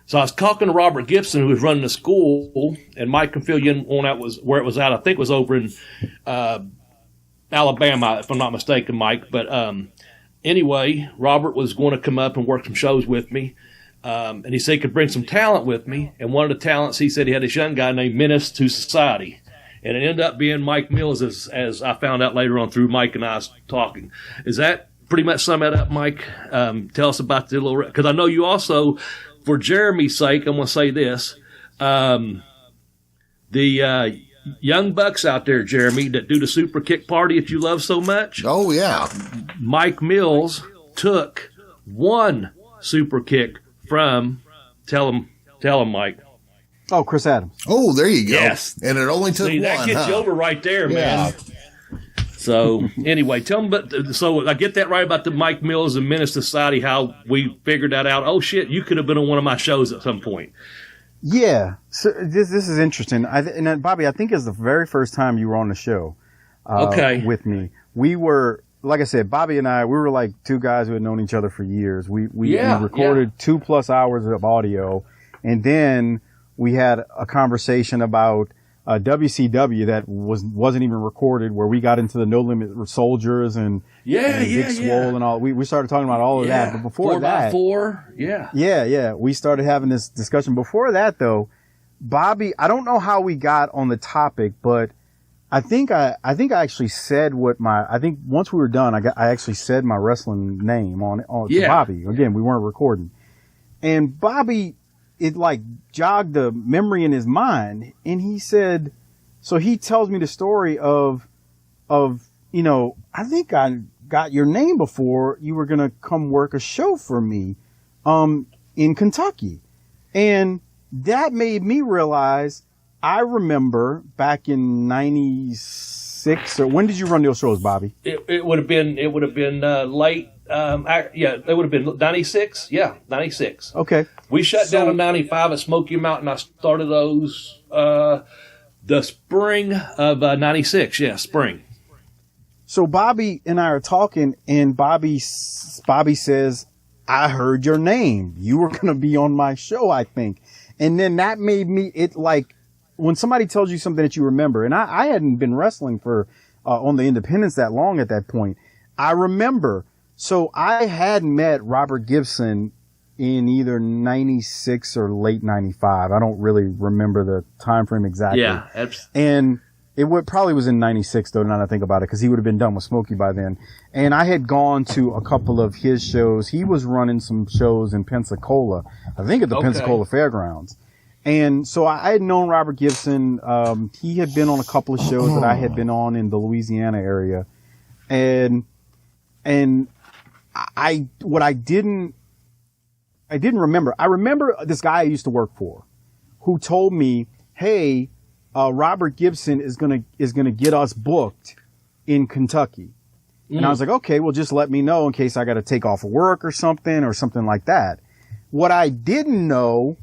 So I was talking to Robert Gibson, who was running the school, and Mike can fill you in on that was where it was at. I think it was over in Alabama, if I'm not mistaken, Mike. But anyway, Robert was going to come up and work some shows with me. And he said he could bring some talent with me. And one of the talents, he said he had this young guy named Menace to Society. And it ended up being Mike Mills, as I found out later on through Mike and I talking. Is that pretty much sum that up, Mike? Tell us about the little – because I know you also, for Jeremy's sake, I'm going to say this. The young bucks out there, Jeremy, that do the super kick party that you love so much. Oh, yeah. Mike Mills took one super kick from, tell him, Mike. Oh, Chris Adams. Oh, there you go. Yes. And it only took one, that gets you over right there, man. So, anyway, tell them, so I get that right about the Mike Mills and Menace Society, how we figured that out. Oh, shit, you could have been on one of my shows at some point. Yeah. So this is interesting. And Bobby, I think it's the very first time you were on the show with me. We were... Like I said, Bobby and I, we were like two guys who had known each other for years. We recorded 2+ hours of audio, and then we had a conversation about WCW that wasn't even recorded, where we got into the No Limit Soldiers and Big Swole and all. We started talking about all of that. But before 4x4, we started having this discussion. Before that, though, Bobby, I don't know how we got on the topic, but I think I actually said once we were done, I actually said my wrestling name to Bobby. Again, we weren't recording. And Bobby, it like jogged the memory in his mind. And he said, so he tells me the story of, I think I got your name before you were going to come work a show for me, in Kentucky. And that made me realize, I remember back in 96, or when did you run those shows, Bobby? It would have been late. It would have been 96. Yeah, 96. Okay. We shut down in 95 at Smoky Mountain. I started those the spring of 96. Yeah, spring. So Bobby and I are talking, and Bobby says, I heard your name. You were going to be on my show, I think. And then that made me, when somebody tells you something that you remember, and I hadn't been wrestling for on the independents that long at that point. I remember. So I had met Robert Gibson in either 96 or late 95. I don't really remember the time frame exactly. Yeah. And it probably was in 96, though, now that I think about it, because he would have been done with Smokey by then. And I had gone to a couple of his shows. He was running some shows in Pensacola, I think at the Pensacola Fairgrounds. And so I had known Robert Gibson. He had been on a couple of shows that I had been on in the Louisiana area. And I didn't remember. I remember this guy I used to work for who told me, hey, Robert Gibson is gonna get us booked in Kentucky. And I was like, okay, well, just let me know in case I got to take off of work or something like that. What I didn't know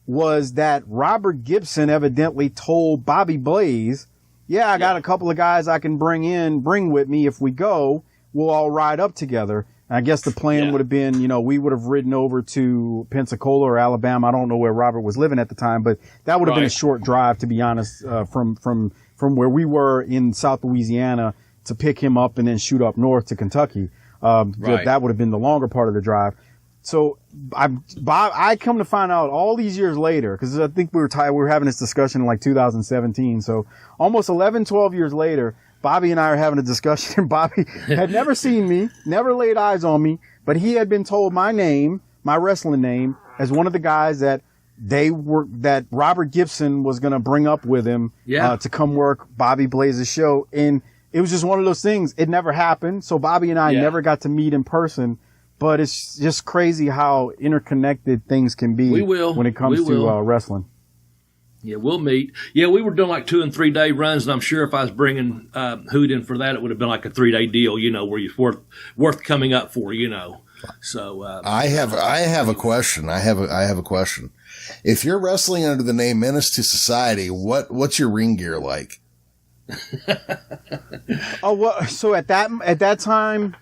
was that Robert Gibson evidently told Bobby Blaze, I got a couple of guys I can bring with me if we go. We'll all ride up together. I guess the plan would have been, we would have ridden over to Pensacola or Alabama. I don't know where Robert was living at the time, but that would have been a short drive, to be honest, from where we were in South Louisiana to pick him up and then shoot up north to Kentucky. That would have been the longer part of the drive. So I come to find out all these years later, because I think we were having this discussion in like 2017. So almost 11, 12 years later, Bobby and I are having a discussion, and Bobby had never seen me, never laid eyes on me, but he had been told my name, my wrestling name, as one of the guys that Robert Gibson was going to bring up with him to come work Bobby Blaze's show. And it was just one of those things. It never happened. So Bobby and I never got to meet in person, but it's just crazy how interconnected things can be when it comes to wrestling. Yeah, we'll meet. Yeah, we were doing like 2 and 3 day runs, and I'm sure if I was bringing Hoot in for that, it would have been like a 3 day deal, where you're worth coming up for, So I have a question. I have a question. If you're wrestling under the name Menace to Society, what's your ring gear like? So at that time,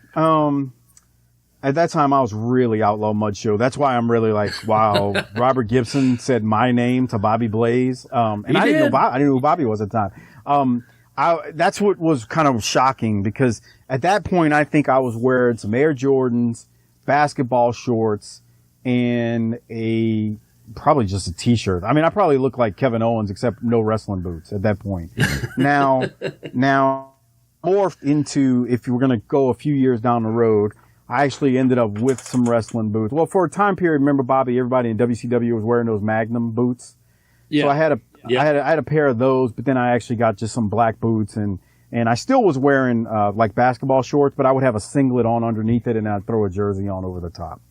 I was really Outlaw Mud Show. That's why I'm really like, wow, Robert Gibson said my name to Bobby Blaze. And I didn't know who Bobby was at the time. That's what was kind of shocking, because at that point, I think I was wearing some Air Jordans, basketball shorts, and probably just a t-shirt. I mean, I probably looked like Kevin Owens, except no wrestling boots at that point. Now morphed into, if you were going to go a few years down the road, I actually ended up with some wrestling boots. Well, for a time period, remember, Bobby, everybody in WCW was wearing those Magnum boots. Yeah. So I had a pair of those, but then I actually got just some black boots, and I still was wearing like basketball shorts, but I would have a singlet on underneath it, and I'd throw a jersey on over the top.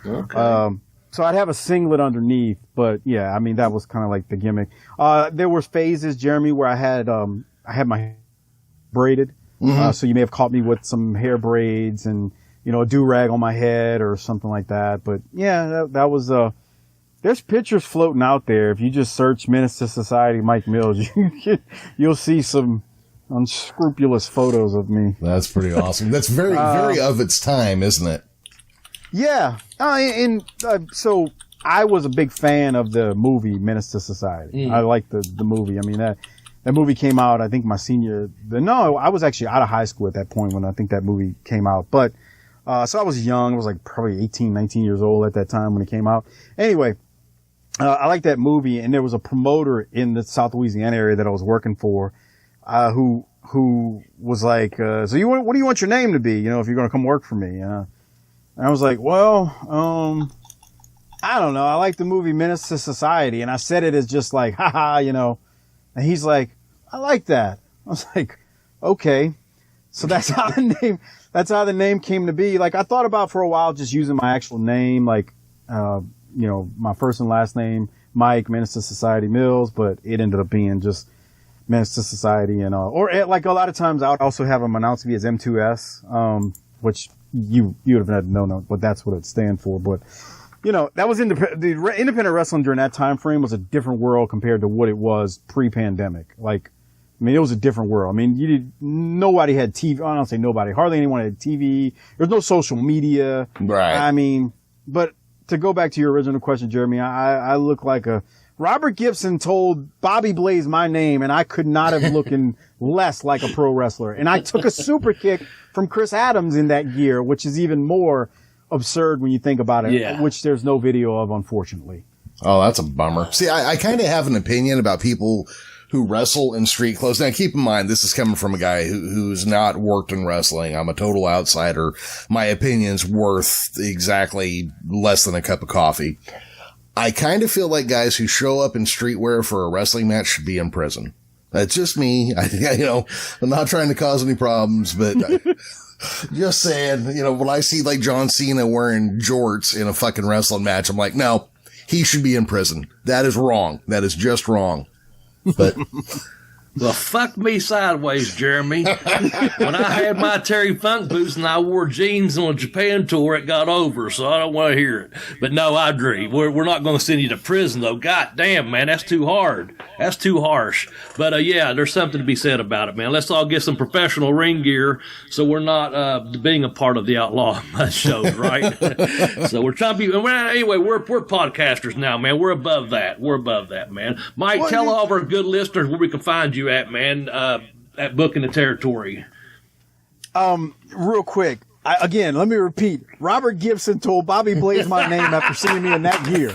Okay. So I'd have a singlet underneath, but yeah, I mean, that was kind of like the gimmick. There was phases, Jeremy, where I had my hair braided. Mm-hmm. So you may have caught me with some hair braids and, a do-rag on my head or something like that. But yeah, that was, there's pictures floating out there. If you just search Menace to Society Mike Mills, you'll see some unscrupulous photos of me. That's pretty awesome. That's very of its time, isn't it? Yeah. So I was a big fan of the movie Menace to Society. I liked the movie. I mean, that movie came out, I think, I was actually out of high school at that point when I think that movie came out. But, so I was young. I was like probably 18, 19 years old at that time when it came out. Anyway, I liked that movie, and there was a promoter in the South Louisiana area that I was working for, who was like, what do you want your name to be? If you're going to come work for me? And I was like, well, I don't know. I like the movie Menace to Society. And I said it as just like, haha, and he's like, I like that. I was like, okay. So that's how the name came to be. Like, I thought about for a while just using my actual name, like, my first and last name, Mike, Menace to Society Mills, but it ended up being just Menace to Society, or like a lot of times I would also have them announced to me as M2S, which you would have had to know what that's what it stands for. But, that was the independent wrestling during that time frame was a different world compared to what it was pre-pandemic. Like, I mean, it was a different world. I mean, nobody had TV. I don't say nobody. Hardly anyone had TV. There's no social media. Right. I mean, but to go back to your original question, Jeremy, I look like Robert Gibson told Bobby Blaze my name, and I could not have looking less like a pro wrestler. And I took a super kick from Chris Adams in that gear, which is even more absurd when you think about it, which there's no video of, unfortunately. Oh, that's a bummer. See, I kind of have an opinion about people who wrestle in street clothes. Now, keep in mind, this is coming from a guy who's not worked in wrestling. I'm a total outsider. My opinion's worth exactly less than a cup of coffee. I kind of feel like guys who show up in streetwear for a wrestling match should be in prison. That's just me. I'm not trying to cause any problems, but just saying, when I see like John Cena wearing jorts in a fucking wrestling match, I'm like, no, he should be in prison. That is wrong. That is just wrong. But Well, fuck me sideways, Jeremy. When I had my Terry Funk boots and I wore jeans on a Japan tour, it got over, so I don't want to hear it. But no, I agree. We're not going to send you to prison, though. God damn, man, that's too hard. That's too harsh. But, yeah, there's something to be said about it, man. Let's all get some professional ring gear so we're not being a part of the outlaw shows, right? So we're trying to be, anyway, we're podcasters now, man. We're above that. We're above that, man. Mike, tell all of our good listeners where we can find you at, man, at Book in the Territory. Real quick. Again, let me repeat. Robert Gibson told Bobby Blaze my name after seeing me in that gear.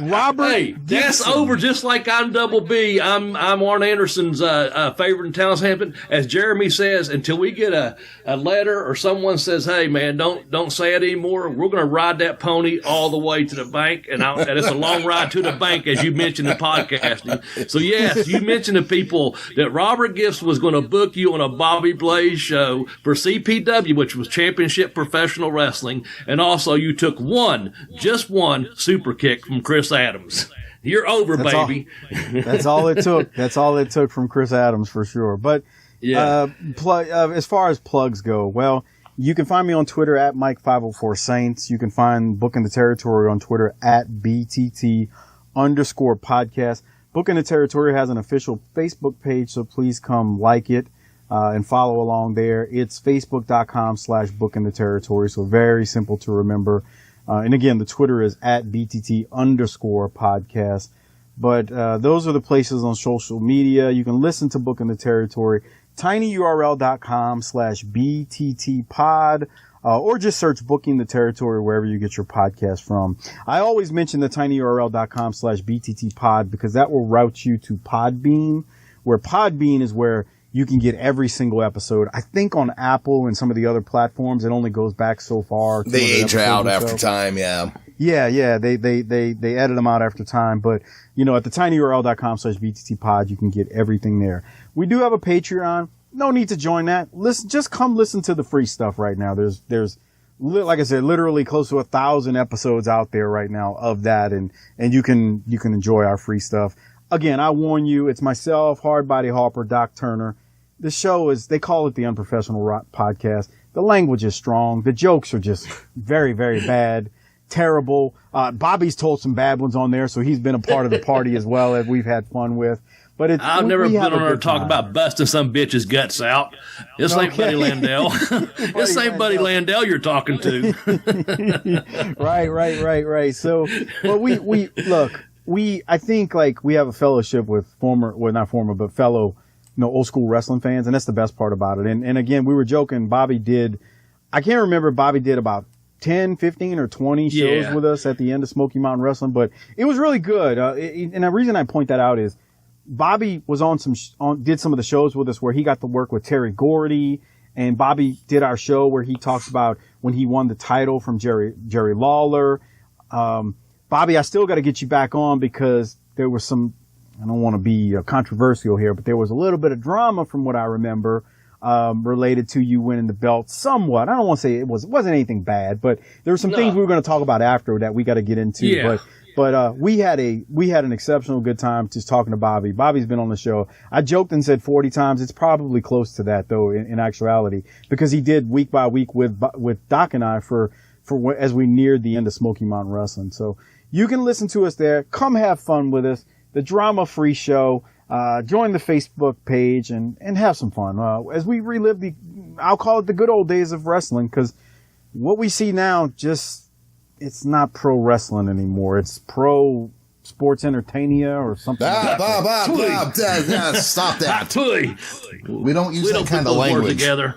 Robert Gibson. That's over just like I'm Double B. I'm Arn Anderson's favorite in Townshampton. As Jeremy says, until we get a letter or someone says, hey, man, don't say it anymore, we're going to ride that pony all the way to the bank. And it's a long ride to the bank, as you mentioned in podcasting. So, yes, you mentioned to people that Robert Gibson was going to book you on a Bobby Blaze show for CPW, which was Championship Professional Wrestling, and also you took just one super kick from Chris Adams. You're over, baby. That's all it took. That's all it took from Chris Adams for sure. But as far as plugs go, well, you can find me on Twitter at Mike504Saints. You can find Book in the Territory on Twitter at BTT_podcast. Book in the Territory has an official Facebook page, so please come like it. And follow along there. It's facebook.com/bookintheterritory. So very simple to remember. And again, the Twitter is at BTT_podcast. But, those are the places on social media. You can listen to Book in the Territory, tinyurl.com/BTTpod, or just search Booking the Territory wherever you get your podcast from. I always mention the tinyurl.com/BTTpod because that will route you to Podbean, where Podbean is where you can get every single episode. I think on Apple and some of the other platforms, it only goes back so far. They age out after time, yeah. Yeah. They edit them out after time. But, at the tinyurl.com/BTTpod, you can get everything there. We do have a Patreon. No need to join that. Just come listen to the free stuff right now. There's, like I said, literally close to 1,000 episodes out there right now of that. And you can enjoy our free stuff. Again, I warn you, it's myself, Hardbody Harper, Doc Turner. The show they call it the Unprofessional Podcast. The language is strong. The jokes are just very, very bad, terrible. Bobby's told some bad ones on there, so he's been a part of the party as well that we've had fun with. But I've never been on there to talk about busting some bitch's guts out. This ain't Buddy Landell. This ain't Buddy Landell you're talking to. Right. So, well, I think we have a fellowship with fellow, old school wrestling fans. And that's the best part about it. And again, we were joking. Bobby did about 10, 15 or 20 shows with us at the end of Smoky Mountain Wrestling, but it was really good. And the reason I point that out is Bobby was did some of the shows with us where he got to work with Terry Gordy, and Bobby did our show where he talks about when he won the title from Jerry Lawler. Bobby, I still got to get you back on because there was some, I don't want to be controversial here, but there was a little bit of drama from what I remember, related to you winning the belt somewhat. I don't want to say it wasn't anything bad, but there were some things we were going to talk about after that we got to get into. Yeah. But we had an exceptional good time just talking to Bobby. Bobby's been on the show. I joked and said 40 times. It's probably close to that though in actuality, because he did week by week with Doc and I for as we neared the end of Smoky Mountain Wrestling. So you can listen to us there. Come have fun with us. The drama-free show. Join the Facebook page and have some fun. As we relive I'll call it the good old days of wrestling, because what we see now it's not pro wrestling anymore. It's pro sports entertainment or something. Stop that. We don't use that kind of language together.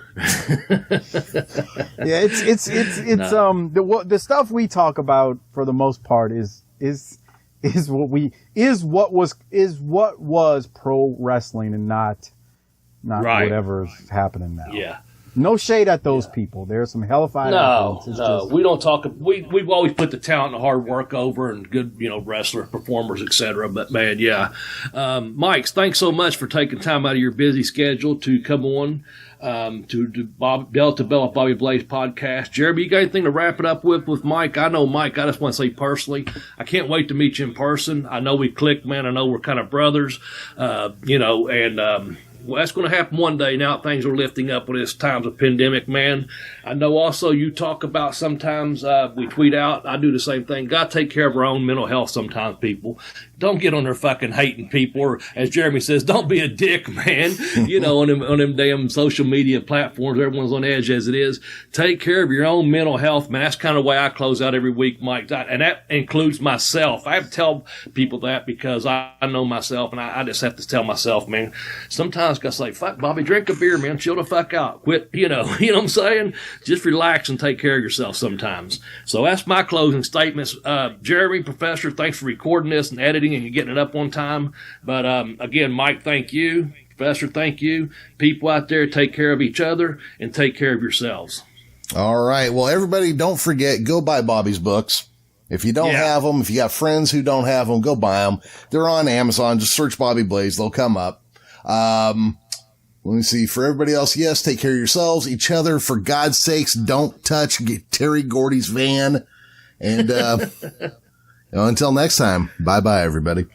Yeah, the stuff we talk about for the most part is what was pro wrestling and not right. whatever's happening now. Yeah. No shade at those people. There are some hellified athletes. No, we don't talk. We've always put the talent and hard work over, and good, wrestlers, performers, etc. But man, yeah, Mike, thanks so much for taking time out of your busy schedule to come on to Bell to Bell with Bobby Blaze podcast. Jeremy, you got anything to wrap it up with Mike? I know Mike. I just want to say personally, I can't wait to meet you in person. I know we clicked, man. I know we're kind of brothers, well, that's going to happen one day. Now things are lifting up with this times of pandemic, man. I know also you talk about sometimes we tweet out. I do the same thing. Got to take care of our own mental health sometimes, people. Don't get on there fucking hating people. Or, as Jeremy says, don't be a dick, man. On them damn social media platforms. Everyone's on edge as it is. Take care of your own mental health, man. That's kind of the way I close out every week, Mike. And that includes myself. I have to tell people that because I know myself, and I just have to tell myself, man, sometimes I say, fuck, Bobby, drink a beer, man. Chill the fuck out. Quit, you know what I'm saying? Just relax and take care of yourself sometimes. So that's my closing statements. Jeremy, Professor, thanks for recording this and editing and getting it up on time. But again, Mike, thank you. Professor, thank you. People out there, take care of each other and take care of yourselves. All right. Well, everybody, don't forget, go buy Bobby's books. If you don't have them, if you got friends who don't have them, go buy them. They're on Amazon. Just search Bobby Blaze. They'll come up. Let me see. For everybody else, yes, take care of yourselves, each other. For God's sakes, don't touch Terry Gordy's van. And until next time, bye-bye, everybody.